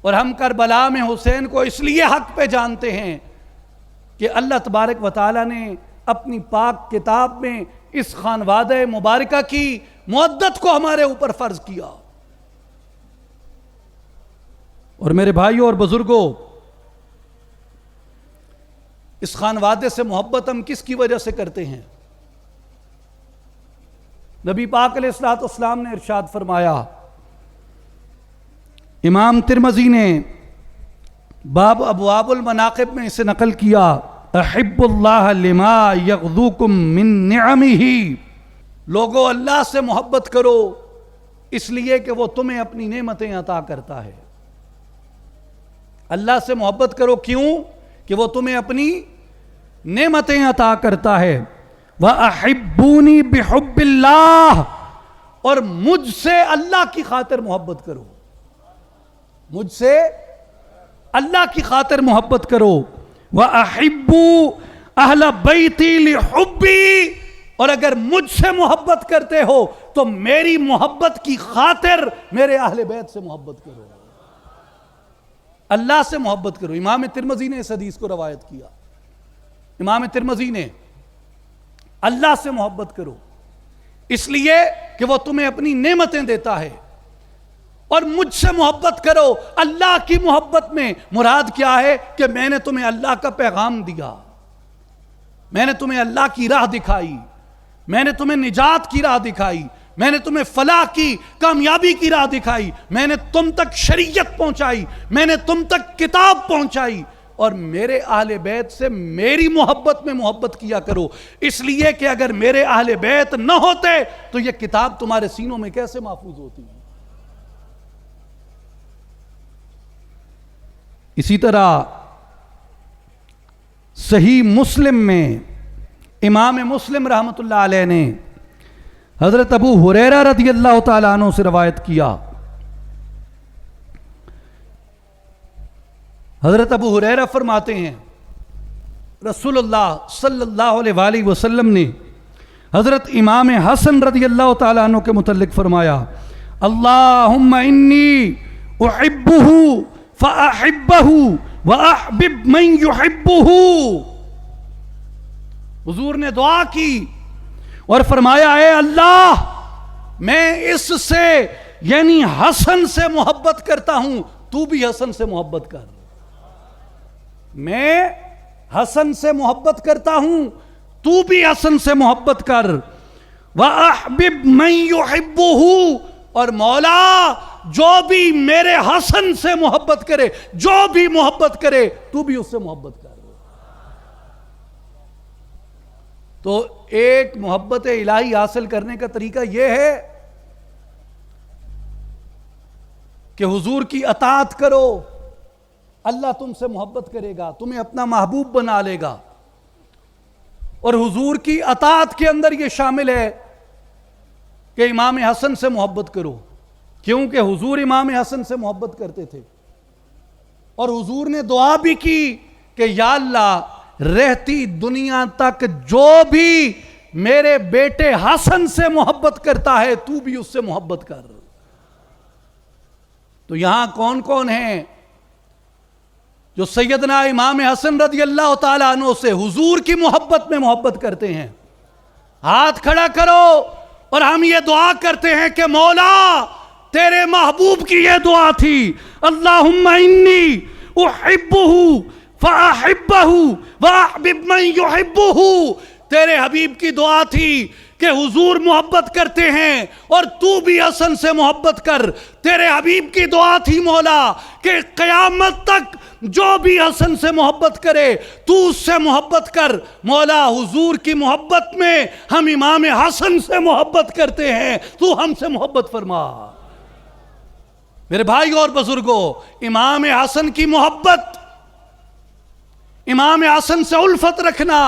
اور ہم کربلا میں حسین کو اس لیے حق پہ جانتے ہیں کہ اللہ تبارک و تعالیٰ نے اپنی پاک کتاب میں اس خانوادہ مبارکہ کی مودت کو ہمارے اوپر فرض کیا۔ اور میرے بھائیوں اور بزرگوں، اس خانوادے سے محبت ہم کس کی وجہ سے کرتے ہیں؟ نبی پاک علیہ الصلوۃ والسلام نے ارشاد فرمایا، امام ترمذی نے باب ابواب المناقب میں اسے نقل کیا، احب اللہ لما یغذوکم من نعمہ، لوگوں اللہ سے محبت کرو اس لیے کہ وہ تمہیں اپنی نعمتیں عطا کرتا ہے۔ اللہ سے محبت کرو کیوں؟ کہ وہ تمہیں اپنی نعمتیں عطا کرتا ہے۔ وَأَحِبُّونِي بِحُبِّ اللَّهِ، اور مجھ سے اللہ کی خاطر محبت کرو، مجھ سے اللہ کی خاطر محبت کرو۔ وَأَحِبُّوا أَهْلَ بَيْتِي لِحُبِّي، اور اگر مجھ سے محبت کرتے ہو تو میری محبت کی خاطر میرے اہل بیت سے محبت کرو، اللہ سے محبت کرو۔ امام ترمذی نے اس حدیث کو روایت کیا، امام ترمذی نے، اللہ سے محبت کرو اس لیے کہ وہ تمہیں اپنی نعمتیں دیتا ہے، اور مجھ سے محبت کرو اللہ کی محبت میں مراد کیا ہے کہ میں نے تمہیں اللہ کا پیغام دیا، میں نے تمہیں اللہ کی راہ دکھائی، میں نے تمہیں نجات کی راہ دکھائی، میں نے تمہیں فلاح کی، کامیابی کی راہ دکھائی، میں نے تم تک شریعت پہنچائی، میں نے تم تک کتاب پہنچائی، اور میرے اہل بیت سے میری محبت میں محبت کیا کرو، اس لیے کہ اگر میرے اہل بیت نہ ہوتے تو یہ کتاب تمہارے سینوں میں کیسے محفوظ ہوتی؟ اسی طرح صحیح مسلم میں امام مسلم رحمۃ اللہ علیہ نے حضرت ابو ہریرہ رضی اللہ تعالیٰ عنہ سے روایت کیا، حضرت ابو ہریرہ فرماتے ہیں رسول اللہ صلی اللہ علیہ وآلہ وسلم نے حضرت امام حسن رضی اللہ تعالیٰ عنہ کے متعلق فرمایا، اللہم انی احبہ فاحبہ واحبب من یحبہ۔ حضور نے دعا کی اور فرمایا، اے اللہ میں اس سے یعنی حسن سے محبت کرتا ہوں، تو بھی حسن سے محبت کر۔ میں حسن سے محبت کرتا ہوں، تو بھی حسن سے محبت کر۔ وَأَحْبِبْ مَنْ يُحِبُّهُ، اور مولا جو بھی میرے حسن سے محبت کرے، جو بھی محبت کرے تو بھی اس سے محبت کر۔ تو ایک محبت الہی حاصل کرنے کا طریقہ یہ ہے کہ حضور کی اطاعت کرو، اللہ تم سے محبت کرے گا، تمہیں اپنا محبوب بنا لے گا۔ اور حضور کی اطاعت کے اندر یہ شامل ہے کہ امام حسن سے محبت کرو، کیونکہ حضور امام حسن سے محبت کرتے تھے، اور حضور نے دعا بھی کی کہ یا اللہ رہتی دنیا تک جو بھی میرے بیٹے حسن سے محبت کرتا ہے تو بھی اس سے محبت کر۔ تو یہاں کون کون ہیں جو سیدنا امام حسن رضی اللہ تعالیٰ عنہ سے حضور کی محبت میں محبت کرتے ہیں؟ ہاتھ کھڑا کرو اور ہم یہ دعا کرتے ہیں کہ مولا تیرے محبوب کی یہ دعا تھی، اللہم انی احبہ فاحبہ واحبب من یحبہ۔ تیرے حبیب کی دعا تھی کہ حضور محبت کرتے ہیں اور تو بھی حسن سے محبت کر۔ تیرے حبیب کی دعا تھی مولا کہ قیامت تک جو بھی حسن سے محبت کرے تو اس سے محبت کر۔ مولا حضور کی محبت میں ہم امام حسن سے محبت کرتے ہیں، تو ہم سے محبت فرما۔ میرے بھائی اور بزرگوں، امام حسن کی محبت، امام حسن سے الفت رکھنا،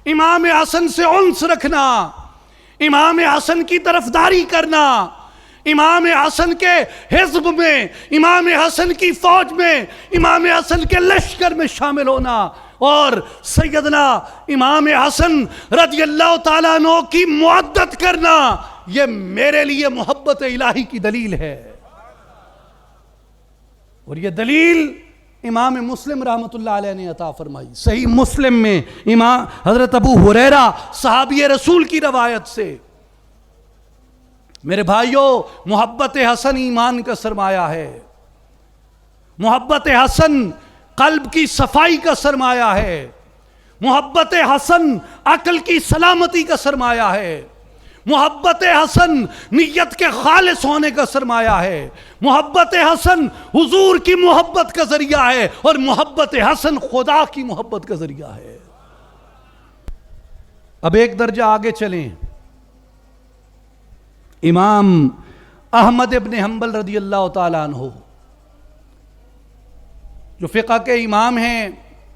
امام حسن سے انس رکھنا، امام حسن کی طرفداری کرنا، امام حسن کے حزب میں، امام حسن کی فوج میں، امام حسن کے لشکر میں شامل ہونا، اور سیدنا امام حسن رضی اللہ تعالیٰ عنہ کی معدت کرنا، یہ میرے لیے محبت الہی کی دلیل ہے۔ اور یہ دلیل امام مسلم رحمت اللہ علیہ نے عطا فرمائی۔ صحیح مسلم میں امام حضرت ابو ہریرہ صحابی رسول کی روایت سے، میرے بھائیوں، محبت حسن ایمان کا سرمایہ ہے، محبت حسن قلب کی صفائی کا سرمایہ ہے، محبت حسن عقل کی سلامتی کا سرمایہ ہے، محبت حسن نیت کے خالص ہونے کا سرمایہ ہے، محبت حسن حضور کی محبت کا ذریعہ ہے، اور محبت حسن خدا کی محبت کا ذریعہ ہے۔ اب ایک درجہ آگے چلیں، امام احمد ابن حنبل رضی اللہ تعالیٰ عنہ جو فقہ کے امام ہیں،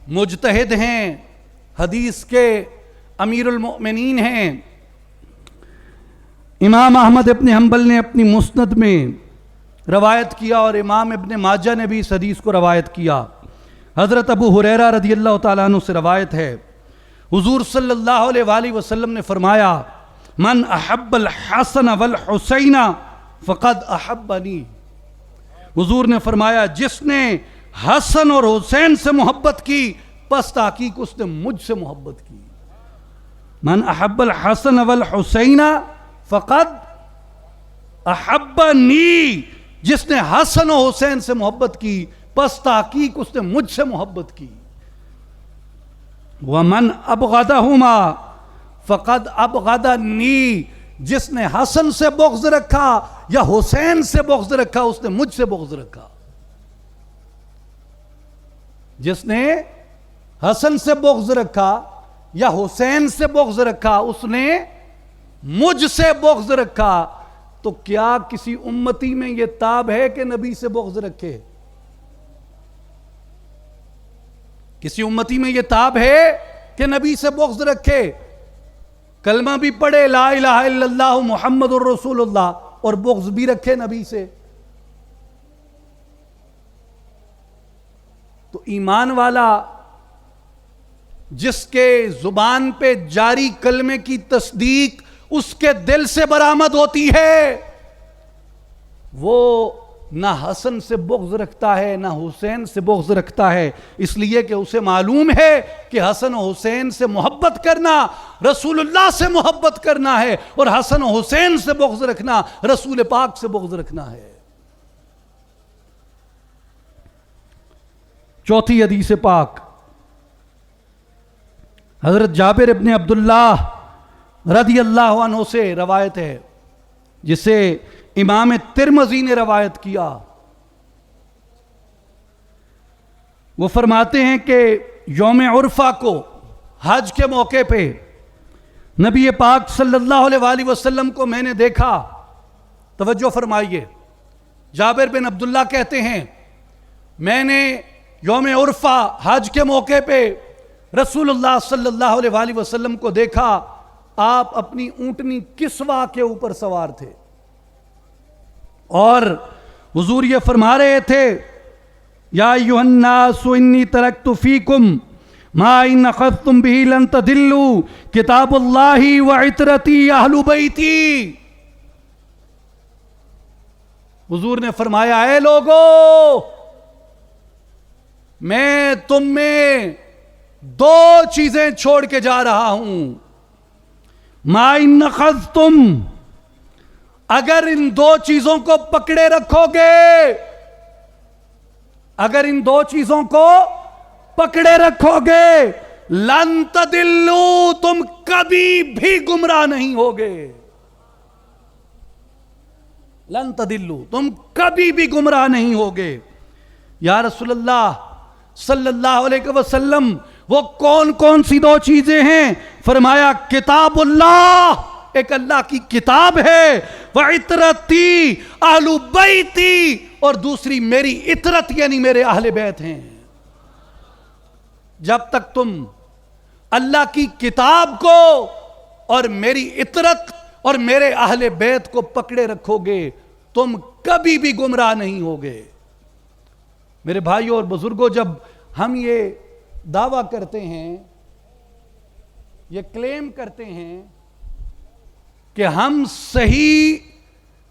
مجتہد ہیں، حدیث کے امیر المؤمنین ہیں، امام احمد ابن حنبل نے اپنی مسند میں روایت کیا، اور امام ابن ماجہ نے بھی اس حدیث کو روایت کیا۔ حضرت ابو ہریرہ رضی اللہ تعالیٰ عنہ سے روایت ہے، حضور صلی اللہ علیہ وآلہ وسلم نے فرمایا، من احب الحسن والحسین فقد احبنی۔ حضور نے فرمایا جس نے حسن اور حسین سے محبت کی پس تحقیق اس نے مجھ سے محبت کی۔ من احب الحسن والحسین فقد احبنی، جس نے حسن و حسین سے محبت کی پس تحقیق اس نے مجھ سے محبت کی۔ ومن ابغضہما فقد ابغضنی، جس نے حسن سے بغض رکھا یا حسین سے بغض رکھا اس نے مجھ سے بغض رکھا۔ جس نے حسن سے بغض رکھا یا حسین سے بغض رکھا اس نے مجھ سے بغض رکھا۔ تو کیا کسی امتی میں یہ تاب ہے کہ نبی سے بغض رکھے؟ کسی امتی میں یہ تاب ہے کہ نبی سے بغض رکھے؟ کلمہ بھی پڑھے لا الہ الا اللہ محمد الرسول اللہ اور بغض بھی رکھے نبی سے؟ تو ایمان والا جس کے زبان پہ جاری کلمے کی تصدیق اس کے دل سے برآمد ہوتی ہے، وہ نہ حسن سے بغض رکھتا ہے نہ حسین سے بغض رکھتا ہے، اس لیے کہ اسے معلوم ہے کہ حسن و حسین سے محبت کرنا رسول اللہ سے محبت کرنا ہے، اور حسن و حسین سے بغض رکھنا رسول پاک سے بغض رکھنا ہے۔ چوتھی حدیث پاک حضرت جابر ابن عبداللہ رضی اللہ عنہ سے روایت ہے، جسے امام ترمذی نے روایت کیا۔ وہ فرماتے ہیں کہ یوم عرفہ کو حج کے موقع پہ نبی پاک صلی اللہ علیہ وآلہ وسلم کو میں نے دیکھا۔ توجہ فرمائیے، جابر بن عبداللہ کہتے ہیں میں نے یوم عرفہ حج کے موقع پہ رسول اللہ صلی اللہ علیہ وآلہ وسلم کو دیکھا، آپ اپنی اونٹنی کسوا کے اوپر سوار تھے، اور حضور یہ فرما رہے تھے یا ایھا الناس انی ترکت فیکم ما ان اخذتم به لن تضلوا کتاب اللہ وعترتی اہل بیتی. حضور نے فرمایا اے لوگو میں تم میں دو چیزیں چھوڑ کے جا رہا ہوں. ما ان اخذتم اگر ان دو چیزوں کو پکڑے رکھو گے، اگر ان دو چیزوں کو پکڑے رکھو گے لن تضلوا تم کبھی بھی گمراہ نہیں ہوگے. لن تضلوا تم کبھی بھی گمراہ نہیں ہوگے. یا رسول اللہ صلی اللہ علیہ وسلم وہ کون کون سی دو چیزیں ہیں؟ فرمایا کتاب اللہ، ایک اللہ کی کتاب ہے، وعترتی اہل بیتی، اور دوسری میری عترت یعنی میرے اہل بیت ہیں. جب تک تم اللہ کی کتاب کو اور میری عترت اور میرے اہل بیت کو پکڑے رکھو گے تم کبھی بھی گمراہ نہیں ہوگے. میرے بھائیوں اور بزرگوں، جب ہم یہ دعویٰ کرتے ہیں، یہ کلیم کرتے ہیں کہ ہم صحیح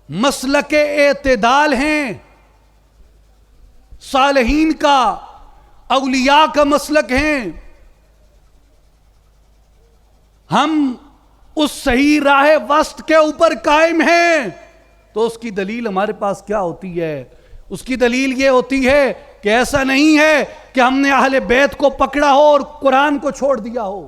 مسلک اعتدال ہیں، صالحین کا، اولیاء کا مسلک ہیں، ہم اس صحیح راہ وسط کے اوپر قائم ہیں، تو اس کی دلیل ہمارے پاس کیا ہوتی ہے؟ اس کی دلیل یہ ہوتی ہے کہ ایسا نہیں ہے کہ ہم نے اہل بیت کو پکڑا ہو اور قرآن کو چھوڑ دیا ہو،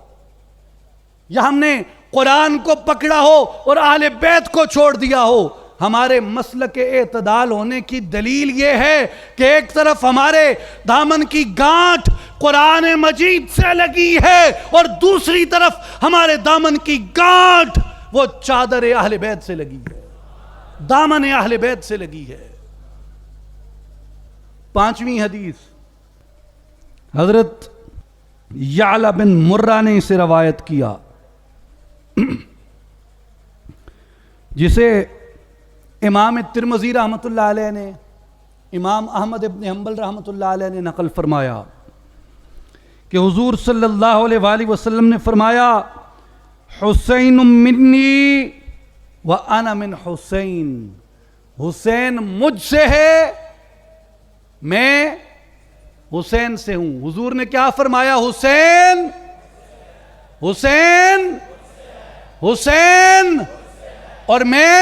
یا ہم نے قرآن کو پکڑا ہو اور اہل بیت کو چھوڑ دیا ہو. ہمارے مسلک اعتدال ہونے کی دلیل یہ ہے کہ ایک طرف ہمارے دامن کی گانٹھ قرآن مجید سے لگی ہے اور دوسری طرف ہمارے دامن کی گانٹھ وہ چادر اہل بیت سے لگی ہے، دامن اہل بیت سے لگی ہے. پانچویں حدیث حضرت یعلا بن مرہ نے اسے روایت کیا، جسے امام ترمذی رحمۃ اللہ علیہ نے، امام احمد ابن حنبل رحمۃ اللہ علیہ نے نقل فرمایا کہ حضور صلی اللہ علیہ وآلہ وسلم نے فرمایا حسین منی وانا من حسین، حسین مجھ سے ہے، میں حسین سے ہوں. حضور نے کیا فرمایا؟ حسین حسین حسین، اور میں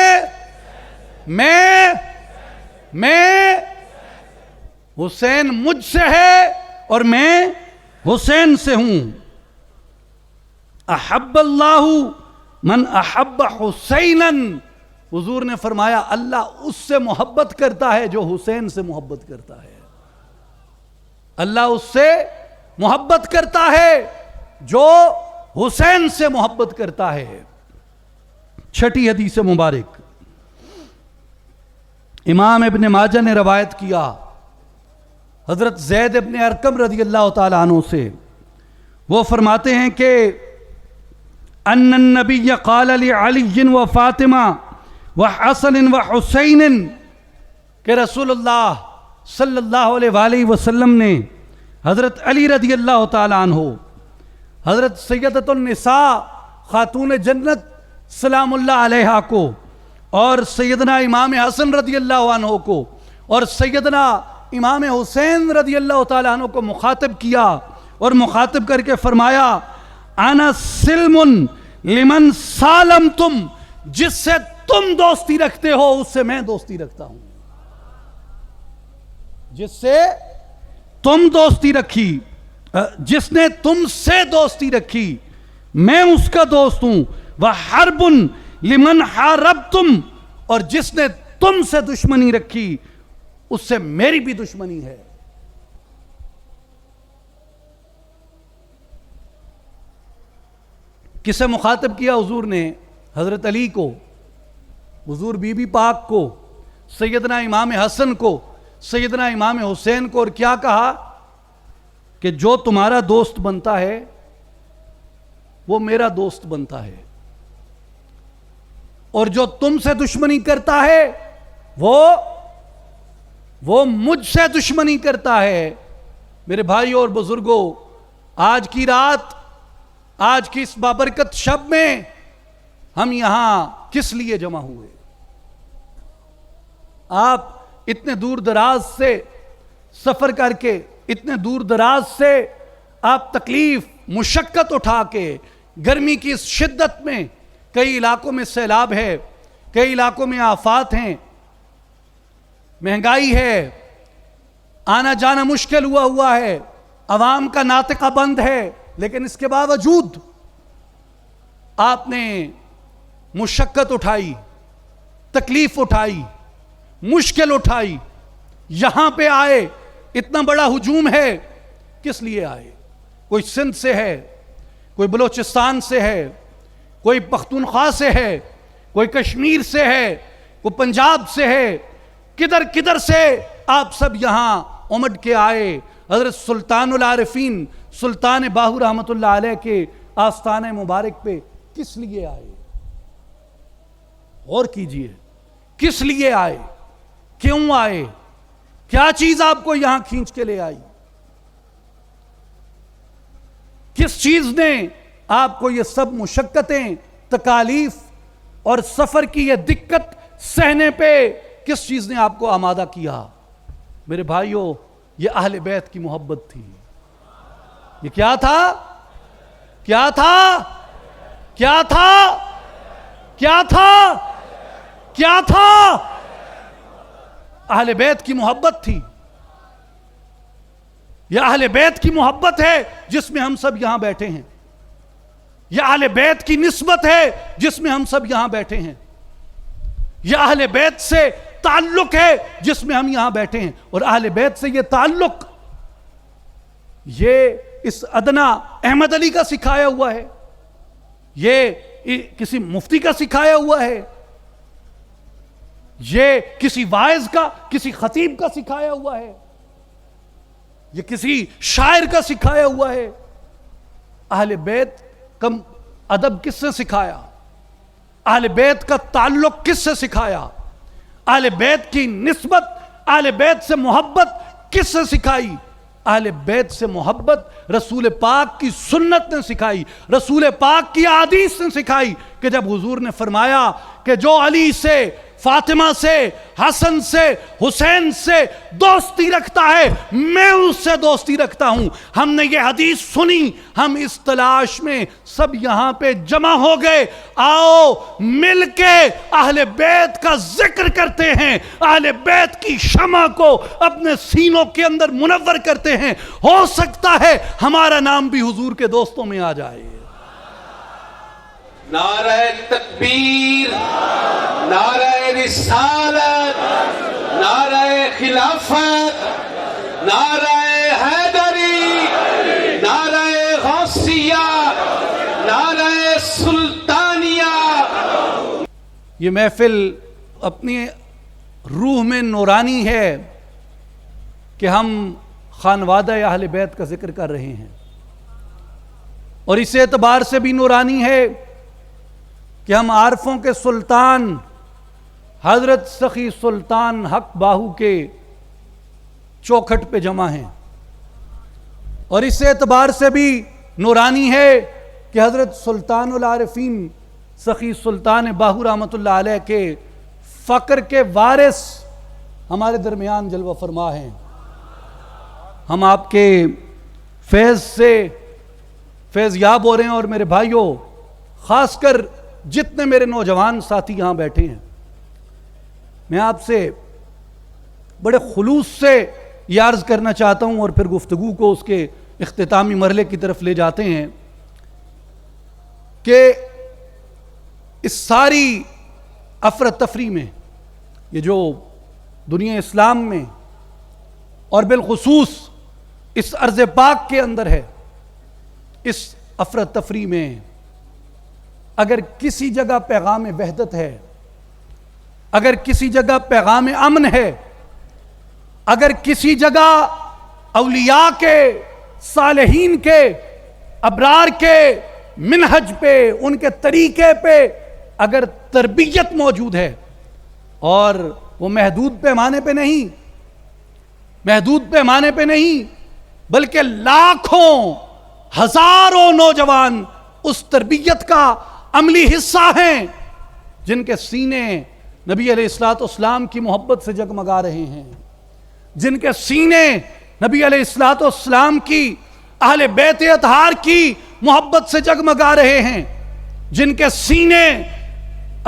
حسین مجھ سے ہے اور میں حسین سے ہوں. احب اللہ من احب حسینا، حضور نے فرمایا اللہ اس سے محبت کرتا ہے جو حسین سے محبت کرتا ہے. اللہ اس سے محبت کرتا ہے جو حسین سے محبت کرتا ہے. چھٹی حدیث مبارک امام ابن ماجہ نے روایت کیا حضرت زید ابن ارقم رضی اللہ تعالیٰ عنہ سے. وہ فرماتے ہیں کہ ان النبی قال لعلی و فاطمہ و حسن و حسین، کہ رسول اللہ صلی اللہ علیہ وآلہ وسلم نے حضرت علی رضی اللہ تعالیٰ عنہ، حضرت سیدۃ النساء خاتون جنت سلام اللہ علیہا کو، اور سیدنا امام حسن رضی اللہ عنہ کو، اور سیدنا امام حسین رضی اللہ تعالیٰ عنہ کو مخاطب کیا، اور مخاطب کر کے فرمایا انا سلم لمن سالمتم، جس سے تم دوستی رکھتے ہو اس سے میں دوستی رکھتا ہوں. جس سے تم دوستی رکھی، جس نے تم سے دوستی رکھی میں اس کا دوست ہوں. وحرب لمن حاربتم، اور جس نے تم سے دشمنی رکھی اس سے میری بھی دشمنی ہے. کسے مخاطب کیا حضور نے؟ حضرت علی کو، حضور بی بی پاک کو، سیدنا امام حسن کو، سیدنا امام حسین کو، اور کیا کہا کہ جو تمہارا دوست بنتا ہے وہ میرا دوست بنتا ہے، اور جو تم سے دشمنی کرتا ہے وہ مجھ سے دشمنی کرتا ہے۔ میرے بھائیوں اور بزرگوں، آج کی رات، آج کی اس بابرکت شب میں ہم یہاں کس لیے جمع ہوئے؟ آپ اتنے دور دراز سے سفر کر کے، اتنے دور دراز سے آپ تکلیف مشقت اٹھا کے، گرمی کی اس شدت میں، کئی علاقوں میں سیلاب ہے، کئی علاقوں میں آفات ہیں، مہنگائی ہے، آنا جانا مشکل ہوا ہے، عوام کا ناطقہ بند ہے، لیکن اس کے باوجود آپ نے مشقت اٹھائی، تکلیف اٹھائی، مشکل اٹھائی، یہاں پہ آئے، اتنا بڑا ہجوم ہے، کس لیے آئے؟ کوئی سندھ سے ہے، کوئی بلوچستان سے ہے، کوئی پختونخوا سے ہے، کوئی کشمیر سے ہے، کوئی پنجاب سے ہے، کدھر سے آپ سب یہاں امڈ کے آئے حضرت سلطان العارفین سلطان باہو رحمت اللہ علیہ کے آستانِ مبارک پہ کس لیے آئے؟ غور کیجئے، کس لیے آئے؟ کیوں آئے؟ کیا چیز آپ کو یہاں کھینچ کے لے آئی؟ کس چیز نے آپ کو یہ سب مشقتیں، تکالیف اور سفر کی یہ دقت سہنے پہ کس چیز نے آپ کو آمادہ کیا؟ میرے بھائیوں، یہ اہل بیت کی محبت تھی۔ یہ کیا تھا؟ کیا تھا؟ کیا تھا؟ کیا تھا؟ کیا تھا؟ اہل بیت کی محبت تھی۔ یہ اہل بیت کی محبت ہے جس میں ہم سب یہاں بیٹھے ہیں۔ یہ اہل بیت کی نسبت ہے جس میں ہم سب یہاں بیٹھے ہیں۔ یہ اہل بیت سے تعلق ہے جس میں ہم یہاں بیٹھے ہیں، اور اہل بیت سے یہ تعلق، یہ اس ادنا احمد علی کا سکھایا ہوا ہے، یہ کسی مفتی کا سکھایا ہوا ہے، یہ کسی واعظ کا، کسی خطیب کا سکھایا ہوا ہے، یہ کسی شاعر کا سکھایا ہوا ہے۔ اہل بیت کا ادب کس سے سکھایا؟ اہل بیت کا تعلق کس سے سکھایا؟ اہل بیت کی نسبت، اہل بیت سے محبت کس سے سکھائی؟ اہل بیت سے محبت رسول پاک کی سنت نے سکھائی، رسول پاک کی احادیث نے سکھائی، کہ جب حضور نے فرمایا کہ جو علی سے، فاطمہ سے، حسن سے، حسین سے دوستی رکھتا ہے، میں اس سے دوستی رکھتا ہوں۔ ہم نے یہ حدیث سنی، ہم اس تلاش میں سب یہاں پہ جمع ہو گئے، آؤ مل کے اہل بیت کا ذکر کرتے ہیں، اہل بیت کی شمع کو اپنے سینوں کے اندر منور کرتے ہیں۔ ہو سکتا ہے ہمارا نام بھی حضور کے دوستوں میں آ جائے۔ نعرہ تکبیر، نعرہ رسالت، نعرہ خلافت، نعرہ حیدری، نعرہ غوثیہ، نعرہ سلطانیہ۔ یہ محفل اپنی روح میں نورانی ہے کہ ہم خانوادہ اہل بیت کا ذکر کر رہے ہیں، اور اس اعتبار سے بھی نورانی ہے کہ ہم عارفوں کے سلطان حضرت سخی سلطان حق باہو کے چوکھٹ پہ جمع ہیں، اور اس اعتبار سے بھی نورانی ہے کہ حضرت سلطان العارفین سخی سلطان باہو رحمت اللہ علیہ کے فقر کے وارث ہمارے درمیان جلوہ فرما ہیں۔ ہم آپ کے فیض سے فیض یاب ہو رہے ہیں، اور میرے بھائیوں، خاص کر جتنے میرے نوجوان ساتھی یہاں بیٹھے ہیں، میں آپ سے بڑے خلوص سے یہ عرض کرنا چاہتا ہوں، اور پھر گفتگو کو اس کے اختتامی مرحلے کی طرف لے جاتے ہیں، کہ اس ساری افراتفری میں، یہ جو دنیا اسلام میں اور بالخصوص اس ارض پاک کے اندر ہے، اس افراتفری میں اگر کسی جگہ پیغام وحدت ہے، اگر کسی جگہ پیغام امن ہے، اگر کسی جگہ اولیاء کے، صالحین کے، ابرار کے منہج پہ، ان کے طریقے پہ اگر تربیت موجود ہے، اور وہ محدود پیمانے پہ نہیں بلکہ لاکھوں ہزاروں نوجوان اس تربیت کا عملی حصہ ہیں جن کے سینے نبی علیہ السلام کی محبت سے جگمگا رہے ہیں، جن کے سینے نبی علیہ السلام کی اہل بیت اطہار کی محبت سے جگمگا رہے ہیں، جن کے سینے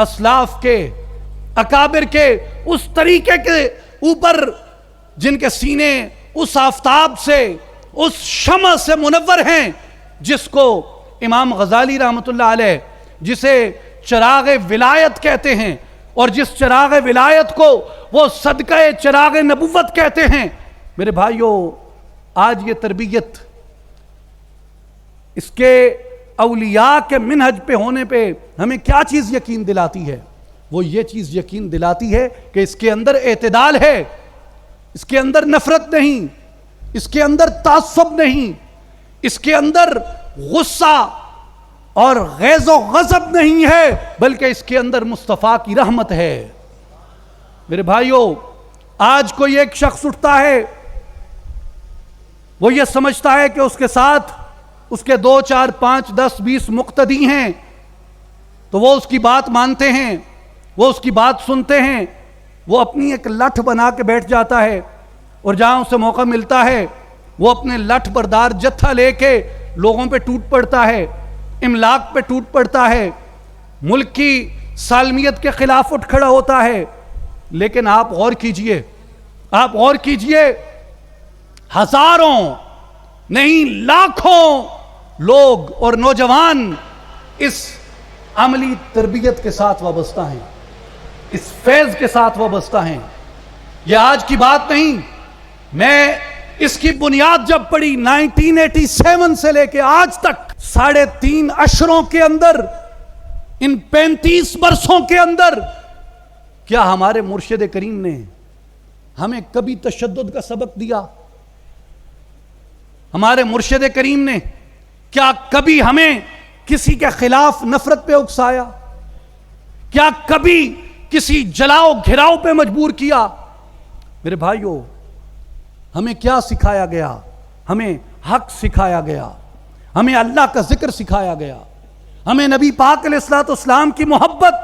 اسلاف کے اکابر کے اس طریقے کے اوپر، جن کے سینے اس آفتاب سے، اس شمع سے منور ہیں جس کو امام غزالی رحمۃ اللہ علیہ جسے چراغ ولایت کہتے ہیں، اور جس چراغ ولایت کو وہ صدقہ چراغ نبوت کہتے ہیں۔ میرے بھائیوں، آج یہ تربیت اس کے اولیاء کے منہج پہ ہونے پہ ہمیں کیا چیز یقین دلاتی ہے؟ وہ یہ چیز یقین دلاتی ہے کہ اس کے اندر اعتدال ہے، اس کے اندر نفرت نہیں، اس کے اندر تعصب نہیں، اس کے اندر غصہ اور غیظ و غضب نہیں ہے، بلکہ اس کے اندر مصطفیٰ کی رحمت ہے۔ میرے بھائیوں، آج کوئی ایک شخص اٹھتا ہے، وہ یہ سمجھتا ہے کہ اس کے ساتھ اس کے 2 4 5 10 20 مقتدی ہیں، تو وہ اس کی بات مانتے ہیں، وہ اس کی بات سنتے ہیں، وہ اپنی ایک لٹھ بنا کے بیٹھ جاتا ہے، اور جہاں اسے موقع ملتا ہے وہ اپنے لٹھ بردار جتھا لے کے لوگوں پہ ٹوٹ پڑتا ہے، املاک پہ ٹوٹ پڑتا ہے، ملک کی سالمیت کے خلاف اٹھ کھڑا ہوتا ہے۔ لیکن آپ غور کیجئے، ہزاروں نہیں لاکھوں لوگ اور نوجوان اس عملی تربیت کے ساتھ وابستہ ہیں، اس فیض کے ساتھ وابستہ ہیں۔ یہ آج کی بات نہیں، میں اس کی بنیاد جب پڑی 1987 سے لے کے آج تک 3.5 عشروں کے اندر، ان 35 برسوں کے اندر، کیا ہمارے مرشد کریم نے ہمیں کبھی تشدد کا سبق دیا؟ ہمارے مرشد کریم نے کیا کبھی ہمیں کسی کے خلاف نفرت پہ اکسایا؟ کیا کبھی کسی جلاؤ گھراؤ پہ مجبور کیا؟ میرے بھائیوں، ہمیں کیا سکھایا گیا؟ ہمیں حق سکھایا گیا، ہمیں اللہ کا ذکر سکھایا گیا، ہمیں نبی پاک علیہ السلام کی محبت،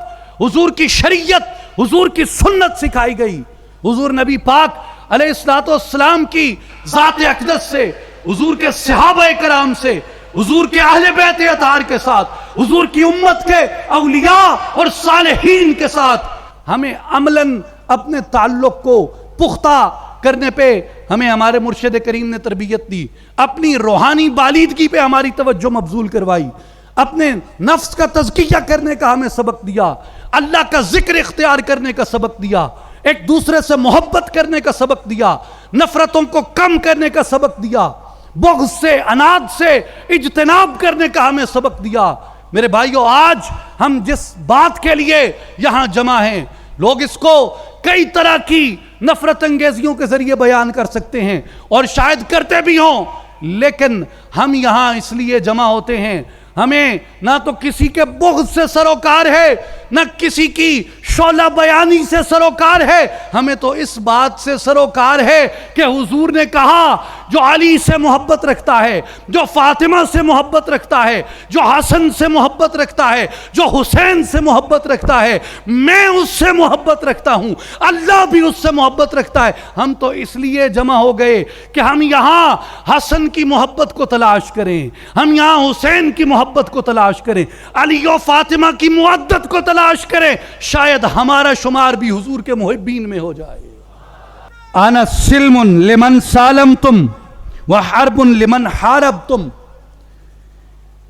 حضور کی شریعت، حضور کی سنت سکھائی گئی۔ حضور نبی پاک علیہ السلام کی ذات اقدس سے، حضور کے صحابہ کرام سے، حضور کے اہل بیت اطہار کے ساتھ، حضور کی امت کے اولیاء اور صالحین کے ساتھ ہمیں عملاً اپنے تعلق کو پختہ کرنے پہ ہمیں ہمارے مرشد کریم نے تربیت دی، اپنی روحانی بالیدگی پہ ہماری توجہ مبذول کروائی، اپنے نفس کا تزکیہ کرنے کا ہمیں سبق دیا، اللہ کا ذکر اختیار کرنے کا سبق دیا، ایک دوسرے سے محبت کرنے کا سبق دیا، نفرتوں کو کم کرنے کا سبق دیا، بغض سے، اناد سے اجتناب کرنے کا ہمیں سبق دیا۔ میرے بھائیوں، آج ہم جس بات کے لیے یہاں جمع ہیں، لوگ اس کو کئی طرح کی نفرت انگیزیوں کے ذریعے بیان کر سکتے ہیں، اور شاید کرتے بھی ہوں، لیکن ہم یہاں اس لیے جمع ہوتے ہیں، ہمیں نہ تو کسی کے بغض سے سروکار ہے، نہ کسی کی شعلہ بیانی سے سروکار ہے، ہمیں تو اس بات سے سروکار ہے کہ حضور نے کہا جو علی سے محبت رکھتا ہے، جو فاطمہ سے محبت رکھتا ہے، جو حسن سے محبت رکھتا ہے، جو حسین سے محبت رکھتا ہے، میں اس سے محبت رکھتا ہوں، اللہ بھی اس سے محبت رکھتا ہے۔ ہم تو اس لیے جمع ہو گئے کہ ہم یہاں حسن کی محبت کو تلاش کریں، ہم یہاں حسین کی محبت کو تلاش کریں، علی و فاطمہ کی مودت کو تلاش کریں، شاید ہمارا شمار بھی حضور کے محبین میں ہو جائے۔ انا سلم لمن سالمتم وحرب لمن حاربتم۔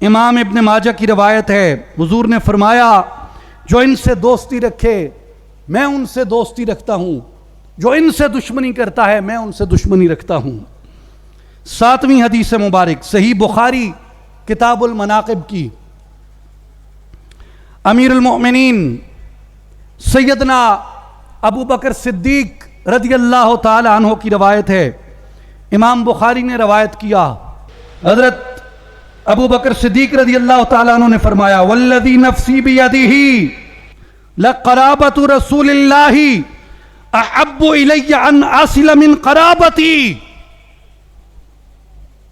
امام ابن ماجہ کی روایت ہے، حضور نے فرمایا جو ان سے دوستی رکھے میں ان سے دوستی رکھتا ہوں، جو ان سے دشمنی کرتا ہے میں ان سے دشمنی رکھتا ہوں۔ 7ویں حدیث مبارک صحیح بخاری کتاب المناقب کی، امیر المؤمنین سیدنا ابو بکر صدیق رضی اللہ تعالی عنہ کی روایت ہے، امام بخاری نے روایت کیا، حضرت ابو بکر صدیق رضی اللہ تعالی عنہ نے فرمایا والذی نفسی بیدہ لقرابۃ رسول اللہ احب الی ان اصل من قرابتی.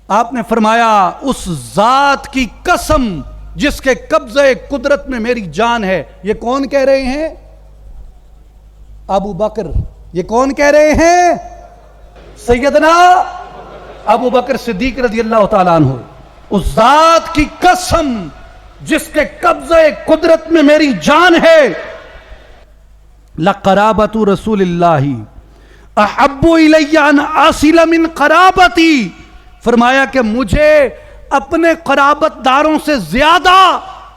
آپ نے فرمایا اس ذات کی قسم جس کے قبضہ قدرت میں میری جان ہے. یہ کون کہہ رہے ہیں؟ ابو بکر. یہ کون کہہ رہے ہیں؟ سیدنا ابو بکر صدیق رضی اللہ تعالیٰ عنہ. اس ذات کی قسم جس کے قبضہ قدرت میں میری جان ہے، لقرابت رسول اللہ احب الی ان اصل من قرابتی. فرمایا کہ مجھے اپنے قرابت داروں سے زیادہ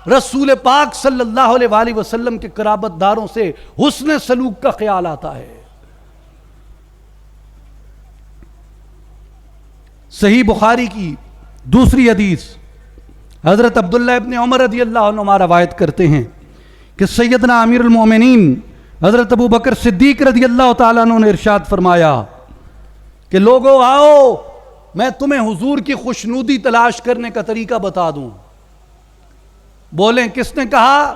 رسول پاک صلی اللہ علیہ وآلہ وسلم کے قرابت داروں سے حسن سلوک کا خیال آتا ہے. صحیح بخاری کی دوسری حدیث حضرت عبداللہ ابن عمر رضی اللہ عنہ روایت کرتے ہیں کہ سیدنا امیر المومنین حضرت ابو بکر صدیق رضی اللہ تعالیٰ عنہ نے ارشاد فرمایا کہ لوگو آؤ میں تمہیں حضور کی خوشنودی تلاش کرنے کا طریقہ بتا دوں. بولیں کس نے کہا؟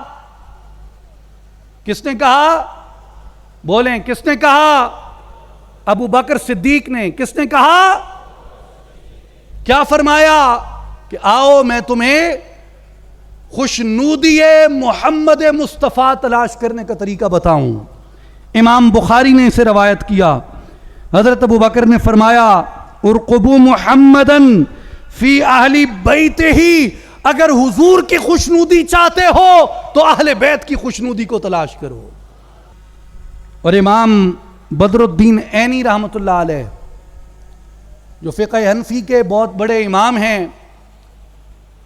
کس نے کہا؟ بولیں کس نے کہا؟ ابو بکر صدیق نے. کس نے کہا؟ کیا فرمایا؟ کہ آؤ میں تمہیں خوشنودی محمد مصطفیٰ تلاش کرنے کا طریقہ بتاؤں. امام بخاری نے اسے روایت کیا. حضرت ابو بکر نے فرمایا ارقبوا محمدن فی اہل بیتہ. اگر حضور کی خوشنودی چاہتے ہو تو اہل بیت کی خوشنودی کو تلاش کرو. اور امام بدر الدین عینی رحمۃ اللہ علیہ جو فقہ حنفی کے بہت بڑے امام ہیں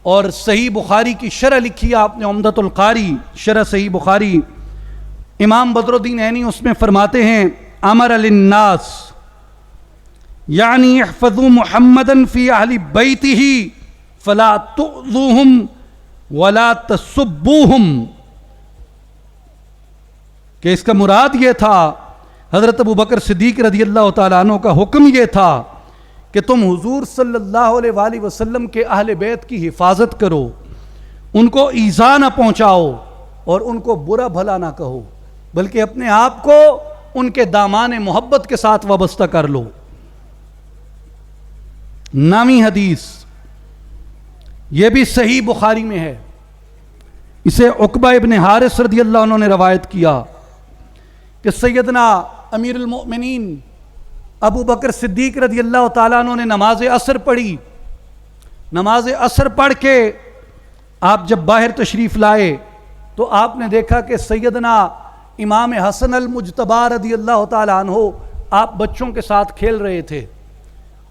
اور صحیح بخاری کی شرح لکھی آپ نے عمدۃ القاری شرح صحیح بخاری، امام بدر الدین عینی اس میں فرماتے ہیں امر للناس یعنی احفظوا محمدن فی اہل بیتہ فلا تؤذوہم ولا تسبوہم. کہ اس کا مراد یہ تھا، حضرت ابو بکر صدیق رضی اللہ تعالیٰ عنہ کا حکم یہ تھا کہ تم حضور صلی اللہ علیہ وآلہ وسلم کے اہل بیت کی حفاظت کرو، ان کو ایذا نہ پہنچاؤ اور ان کو برا بھلا نہ کہو، بلکہ اپنے آپ کو ان کے دامان محبت کے ساتھ وابستہ کر لو. نامی حدیث یہ بھی صحیح بخاری میں ہے. اسے عقبہ ابن حارث رضی اللہ عنہ نے روایت کیا کہ سیدنا امیر المؤمنین ابو بکر صدیق رضی اللہ تعالیٰ عنہ نے نماز عصر پڑھی. نماز عصر پڑھ کے آپ جب باہر تشریف لائے تو آپ نے دیکھا کہ سیدنا امام حسن المجتبی رضی اللہ تعالیٰ عنہ آپ بچوں کے ساتھ کھیل رہے تھے،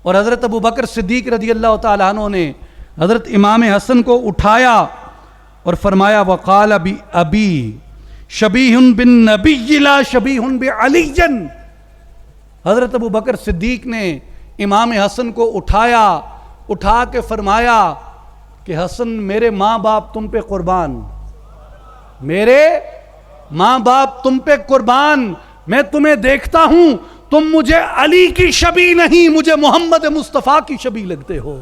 اور حضرت ابو بکر صدیق رضی اللہ تعالیٰ عنہ نے حضرت امام حسن کو اٹھایا اور فرمایا وقال ابی شبیہ بالنبی لا شبیہ بعلی. حضرت ابو بکر صدیق نے امام حسن کو اٹھا کے فرمایا کہ حسن میرے ماں باپ تم پہ قربان، میرے ماں باپ تم پہ قربان، میں تمہیں دیکھتا ہوں تم مجھے علی کی شبیہ نہیں مجھے محمد مصطفیٰ کی شبیہ لگتے ہو.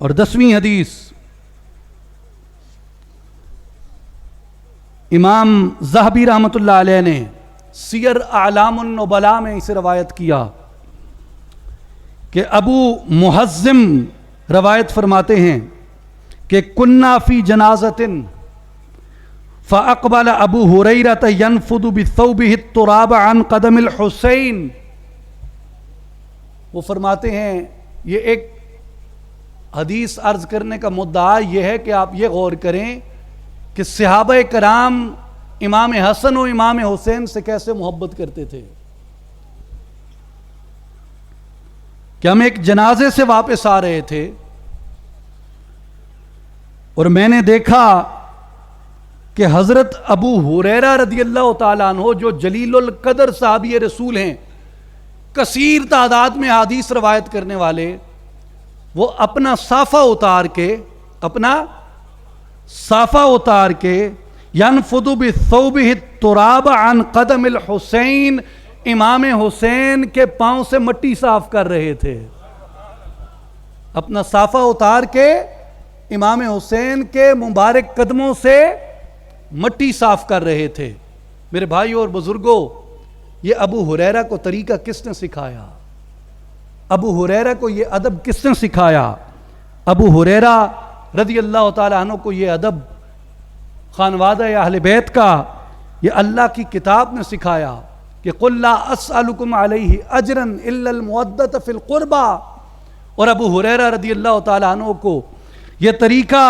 اور 10ویں حدیث امام ذہبی رحمۃ اللہ علیہ نے سیر اعلام النبلاء میں اسے روایت کیا کہ ابو محزم روایت فرماتے ہیں کہ کننا فی جنازۃ فاقبل ابو ہریرہ ینفض بثوبہ التراب عن قدم الحسین. وہ فرماتے ہیں یہ ایک حدیث عرض کرنے کا مدعا یہ ہے کہ آپ یہ غور کریں کہ صحابہ کرام امام حسن و امام حسین سے کیسے محبت کرتے تھے. کہ ہم ایک جنازے سے واپس آ رہے تھے اور میں نے دیکھا کہ حضرت ابو ہریرہ رضی اللہ تعالیٰ عنہ جو جلیل القدر صحابی رسول ہیں، کثیر تعداد میں حدیث روایت کرنے والے، وہ اپنا صافہ اتار کے ینفض بثوبہ التراب عن قدم الحسین، امام حسین کے پاؤں سے مٹی صاف کر رہے تھے. اپنا صافہ اتار کے امام حسین کے مبارک قدموں سے مٹی صاف کر رہے تھے. میرے بھائیوں اور بزرگوں، یہ ابو ہریرہ کو طریقہ کس نے سکھایا؟ ابو ہریرہ کو یہ ادب کس نے سکھایا؟ ابو ہریرہ رضی اللہ تعالیٰ عنہ کو یہ ادب خانوادہ اہل بیت کا یہ اللہ کی کتاب نے سکھایا کہ قُلْ لَا أَسْأَلُكُمْ عَلَيْهِ أَجْرًا إِلَّا الْمُوَدَّةَ فِي الْقُرْبَى۔ اور ابو ہریرہ رضی اللہ تعالیٰ عنہ کو یہ طریقہ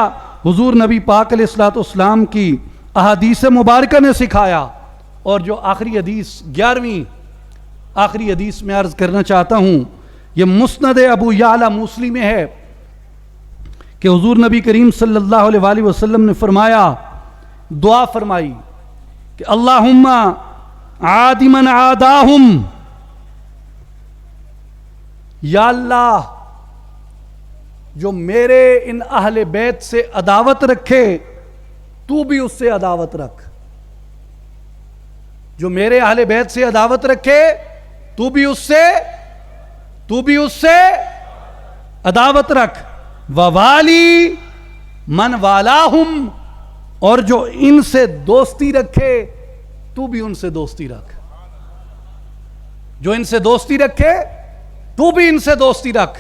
حضور نبی پاک علیہ السلام کی احادیث مبارکہ نے سکھایا۔ اور جو آخری حدیث 11ویں آخری حدیث میں عرض کرنا چاہتا ہوں، یہ مسند ابو یعلا موصلی میں ہے کہ حضور نبی کریم صلی اللہ علیہ وآلہ وسلم نے فرمایا، دعا فرمائی کہ اللہم عاد من عاداہم، یا اللہ جو میرے ان اہل بیت سے عداوت رکھے تو بھی اس سے عداوت رکھ، جو میرے اہل بیت سے عداوت رکھے تو بھی اس سے عداوت رکھ، ووالی من والاہم، اور جو ان سے دوستی رکھے تو بھی ان سے دوستی رکھ، جو ان سے دوستی رکھے تو بھی ان سے دوستی رکھ۔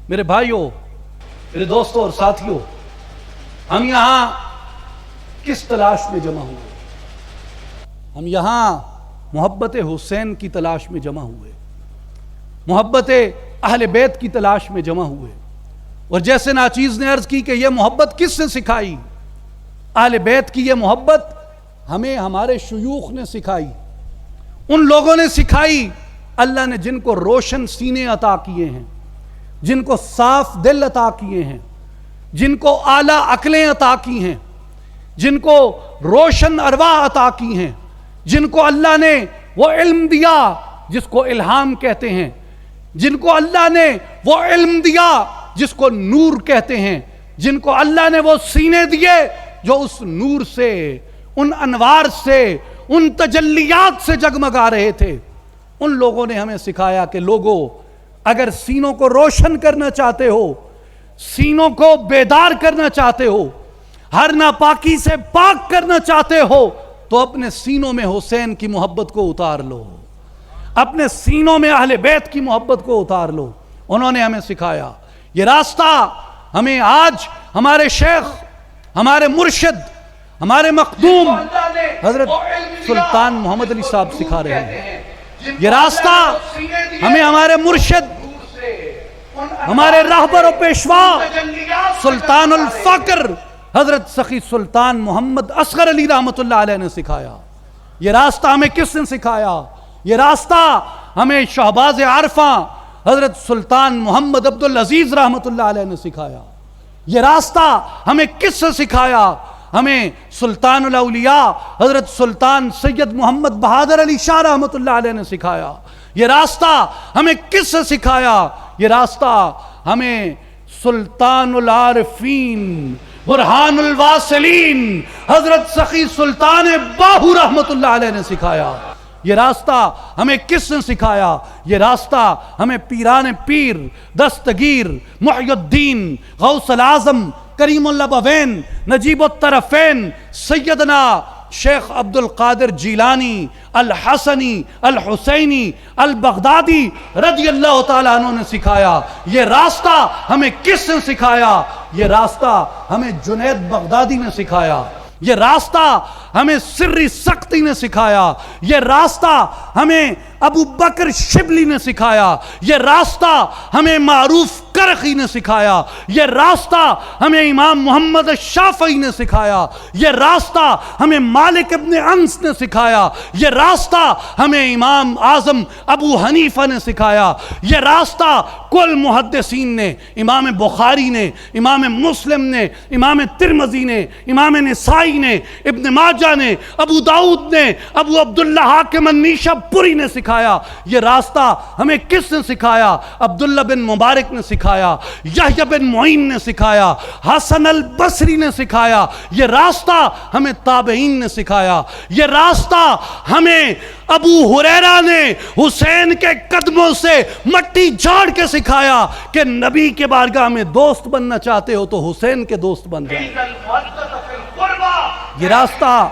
میرے بھائیوں، میرے دوستوں اور ساتھیوں، ہم یہاں کس تلاش میں جمع ہوئے؟ ہم یہاں محبت حسین کی تلاش میں جمع ہوئے، محبت اہل بیت کی تلاش میں جمع ہوئے۔ اور جیسے ناچیز نے عرض کی کہ یہ محبت کس نے سکھائی؟ اہل بیت کی یہ محبت ہمیں ہمارے شیوخ نے سکھائی، ان لوگوں نے سکھائی اللہ نے جن کو روشن سینے عطا کیے ہیں، جن کو صاف دل عطا کیے ہیں، جن کو اعلیٰ عقلیں عطا کی ہیں، جن کو روشن ارواح عطا کی ہیں، جن کو اللہ نے وہ علم دیا جس کو الہام کہتے ہیں، جن کو اللہ نے وہ علم دیا جس کو نور کہتے ہیں، جن کو اللہ نے وہ سینے دیے جو اس نور سے، ان انوار سے، ان تجلیات سے جگمگا رہے تھے۔ ان لوگوں نے ہمیں سکھایا کہ لوگوں، اگر سینوں کو روشن کرنا چاہتے ہو، سینوں کو بیدار کرنا چاہتے ہو، ہر ناپاکی سے پاک کرنا چاہتے ہو، تو اپنے سینوں میں حسین کی محبت کو اتار لو، اپنے سینوں میں اہل بیت کی محبت کو اتار لو۔ انہوں نے ہمیں سکھایا یہ راستہ، ہمیں آج ہمارے شیخ، ہمارے مرشد، ہمارے مخدوم حضرت سلطان محمد علی صاحب سکھا رہے ہیں۔ یہ راستہ ہمیں ہمارے مرشد، ہمارے راہبر و پیشوا سلطان الفقر حضرت سخی سلطان محمد اصغر علی رحمت اللہ علیہ نے سکھایا۔ یہ راستہ ہمیں کس نے سکھایا؟ یہ راستہ ہمیں شہباز عارفاں حضرت سلطان محمد عبدالعزیز رحمت اللہ علیہ نے سکھایا۔ یہ راستہ ہمیں کس سے سکھایا؟ ہمیں سلطان الاولیاء حضرت سلطان سید محمد بہادر علی شاہ رحمت اللہ علیہ نے سکھایا۔ یہ راستہ ہمیں کس سے سکھایا؟ یہ راستہ ہمیں سلطان العارفین برہان الواصلین حضرت سخی سلطان باہو رحمت اللہ علیہ نے سکھایا۔ یہ راستہ ہمیں کس نے سکھایا؟ یہ راستہ ہمیں پیران پیر دستگیر محی الدین غوث العظم کریم الابوین نجیب الطرفین سیدنا شیخ عبد القادر جیلانی الحسنی الحسینی البغدادی رضی اللہ تعالیٰ عنہ نے سکھایا۔ یہ راستہ ہمیں کس نے سکھایا؟ یہ راستہ ہمیں جنید بغدادی نے سکھایا۔ یہ راستہ ہمیں سری سختی نے سکھایا۔ یہ راستہ ہمیں ابو بکر شبلی نے سکھایا۔ یہ راستہ ہمیں معروف کرخی نے سکھایا۔ یہ راستہ ہمیں امام محمد شافعی نے سکھایا۔ یہ راستہ ہمیں مالک ابن انس نے سکھایا۔ یہ راستہ ہمیں امام اعظم ابو حنیفہ نے سکھایا۔ یہ راستہ کل محدثین نے، امام بخاری نے، امام مسلم نے، امام ترمذی نے، امام نسائی نے، ابن ماجہ نے، ابو داؤد نے، ابو عبداللہ حاکم النیشہ پوری نے سکھایا۔ یہ راستہ ہمیں کس نے سکھایا؟ عبداللہ بن مبارک نے سکھایا، یحییٰ بن معین نے سکھایا، حسن البصری نے سکھایا۔ یہ راستہ ہمیں تابعین نے سکھایا۔ یہ راستہ ہمیں ابو ہریرہ نے حسین کے قدموں سے مٹی جھاڑ کے سکھایا کہ نبی کے بارگاہ میں دوست بننا چاہتے ہو تو حسین کے دوست بن جائیں۔ یہ راستہ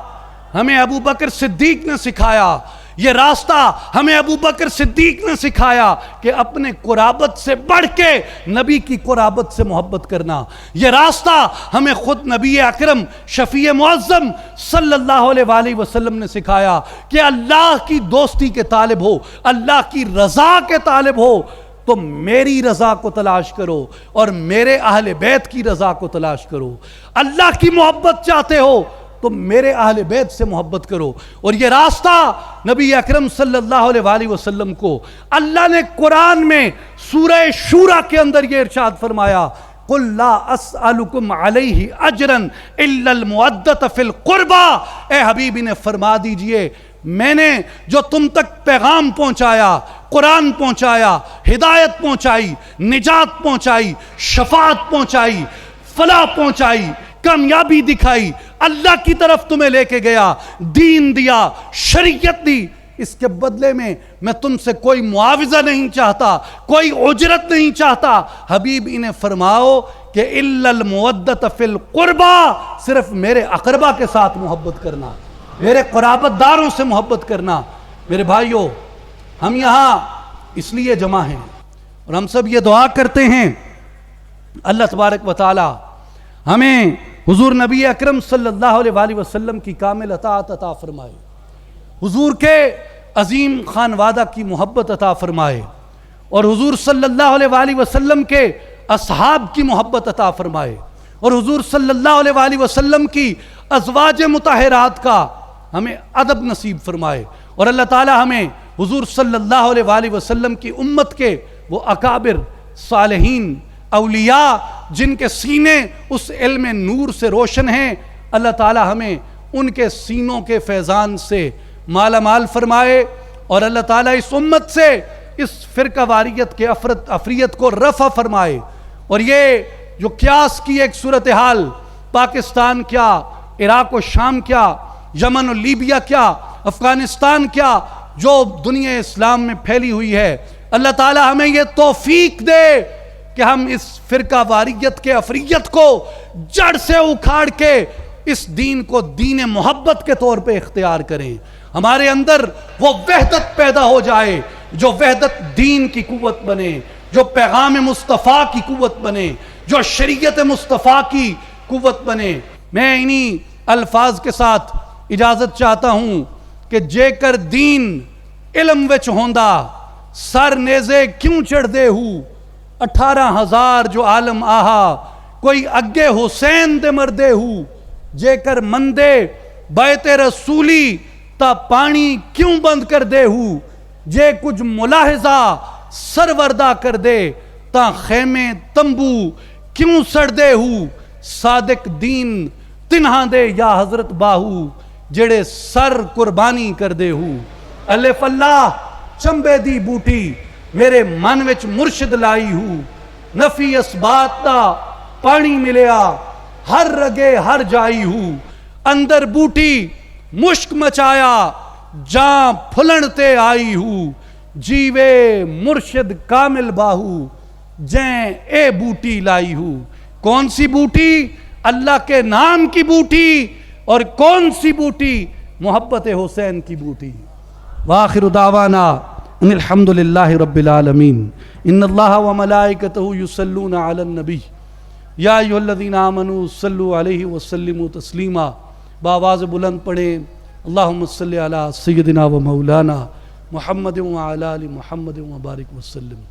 ہمیں ابو بکر صدیق نے سکھایا۔ یہ راستہ ہمیں ابو بکر صدیق نے سکھایا کہ اپنے قرابت سے بڑھ کے نبی کی قرابت سے محبت کرنا. یہ راستہ ہمیں خود نبی اکرم شفیع معظم صلی اللہ علیہ وآلہ وسلم نے سکھایا کہ اللہ کی دوستی کے طالب ہو، اللہ کی رضا کے طالب ہو تو میری رضا کو تلاش کرو اور میرے اہل بیت کی رضا کو تلاش کرو. اللہ کی محبت چاہتے ہو تو میرے اہل بیت سے محبت کرو. اور یہ راستہ نبی اکرم صلی اللہ علیہ وآلہ وسلم کو اللہ نے قرآن میں سورہ شورى کے اندر یہ ارشاد فرمایا قُلْ لَا أَسْأَلُكُمْ عَلَيْهِ أَجْرًا إِلَّا الْمُوَدَّةَ فِي الْقُرْبَى. اے حبیبی نے فرما دیجئے میں نے جو تم تک پیغام پہنچایا، قرآن پہنچایا، ہدایت پہنچائی، نجات پہنچائی، شفاعت پہنچائی، فلاح پہنچائی، کامیابی دکھائی، اللہ کی طرف تمہیں لے کے گیا، دین دیا، شریعت دی، اس کے بدلے میں تم سے کوئی معاوضہ نہیں چاہتا، کوئی اجرت نہیں چاہتا. حبیب انہیں فرماؤ کہ الا المودۃ فی القربى، صرف میرے اقربا کے ساتھ محبت کرنا، میرے قرابت داروں سے محبت کرنا. میرے بھائیوں، ہم یہاں اس لیے جمع ہیں اور ہم سب یہ دعا کرتے ہیں اللہ تبارک و تعالی ہمیں حضور نبی اکرم صلی اللہ علیہ وآلہ وسلم کی کامل اطاعت عطا فرمائے، حضور کے عظیم خانوادہ کی محبت عطا فرمائے اور حضور صلی اللہ علیہ وآلہ وسلم کے اصحاب کی محبت عطا فرمائے اور حضور صلی اللہ علیہ وآلہ وسلم کی ازواج مطہرات کا ہمیں ادب نصیب فرمائے اور اللہ تعالی ہمیں حضور صلی اللہ علیہ وآلہ وسلم کی امت کے وہ اکابر صالحین اولیاء جن کے سینے اس علم نور سے روشن ہیں، اللہ تعالی ہمیں ان کے سینوں کے فیضان سے مالا مال فرمائے اور اللہ تعالی اس امت سے اس فرقہ واریت کے افریت کو رفع فرمائے. اور یہ جو قیاس کی ایک صورتحال پاکستان کیا، عراق و شام کیا، یمن و لیبیا کیا، افغانستان کیا، جو دنیا اسلام میں پھیلی ہوئی ہے، اللہ تعالی ہمیں یہ توفیق دے کہ ہم اس فرقہ واریت کے افریت کو جڑ سے اکھاڑ کے اس دین کو دین محبت کے طور پہ اختیار کریں. ہمارے اندر وہ وحدت پیدا ہو جائے جو وحدت دین کی قوت بنے، جو پیغام مصطفیٰ کی قوت بنے، جو شریعت مصطفیٰ کی قوت بنے. میں انہی الفاظ کے ساتھ اجازت چاہتا ہوں کہ جے کر دین علم وچ ہوندا سر نیزے کیوں چڑھ دے ہو، 18,000 جو عالم آہا کوئی اگے حسین دے مردے ہو، جے کر مندے بیت رسولی تا پانی کیوں بند کر دے ہو، جے کچھ ملاحظہ سروردہ کر دے تا خیمے تمبو کیوں سڑ دے ہو، صادق دین تنہا دے یا حضرت باہو جڑے سر قربانی کر دے ہو. الف اللہ چمبے دی بوٹی میرے من وچ مرشد لائی ہو، نفی اسبات دا پانی ملیا ہر رگے ہر جائی ہو، اندر بوٹی مشک مچایا جاں پھلنتے آئی ہو، جیوے مرشد کامل باہو جیں اے بوٹی لائی ہو. کون سی بوٹی؟ اللہ کے نام کی بوٹی. اور کون سی بوٹی؟ محبت حسین کی بوٹی. وآخر دعوانا ان الحمد للہ رب العالمین. ان اللہ وملائکتہ یصلون علی النبی یا ایھا الذین آمنوا صلوا علیہ وسلموا تسلیما. بآواز بلند پڑھیں اللہم صلی علی سیدنا و مولانا محمد وعلی آل محمد وبارک وسلم.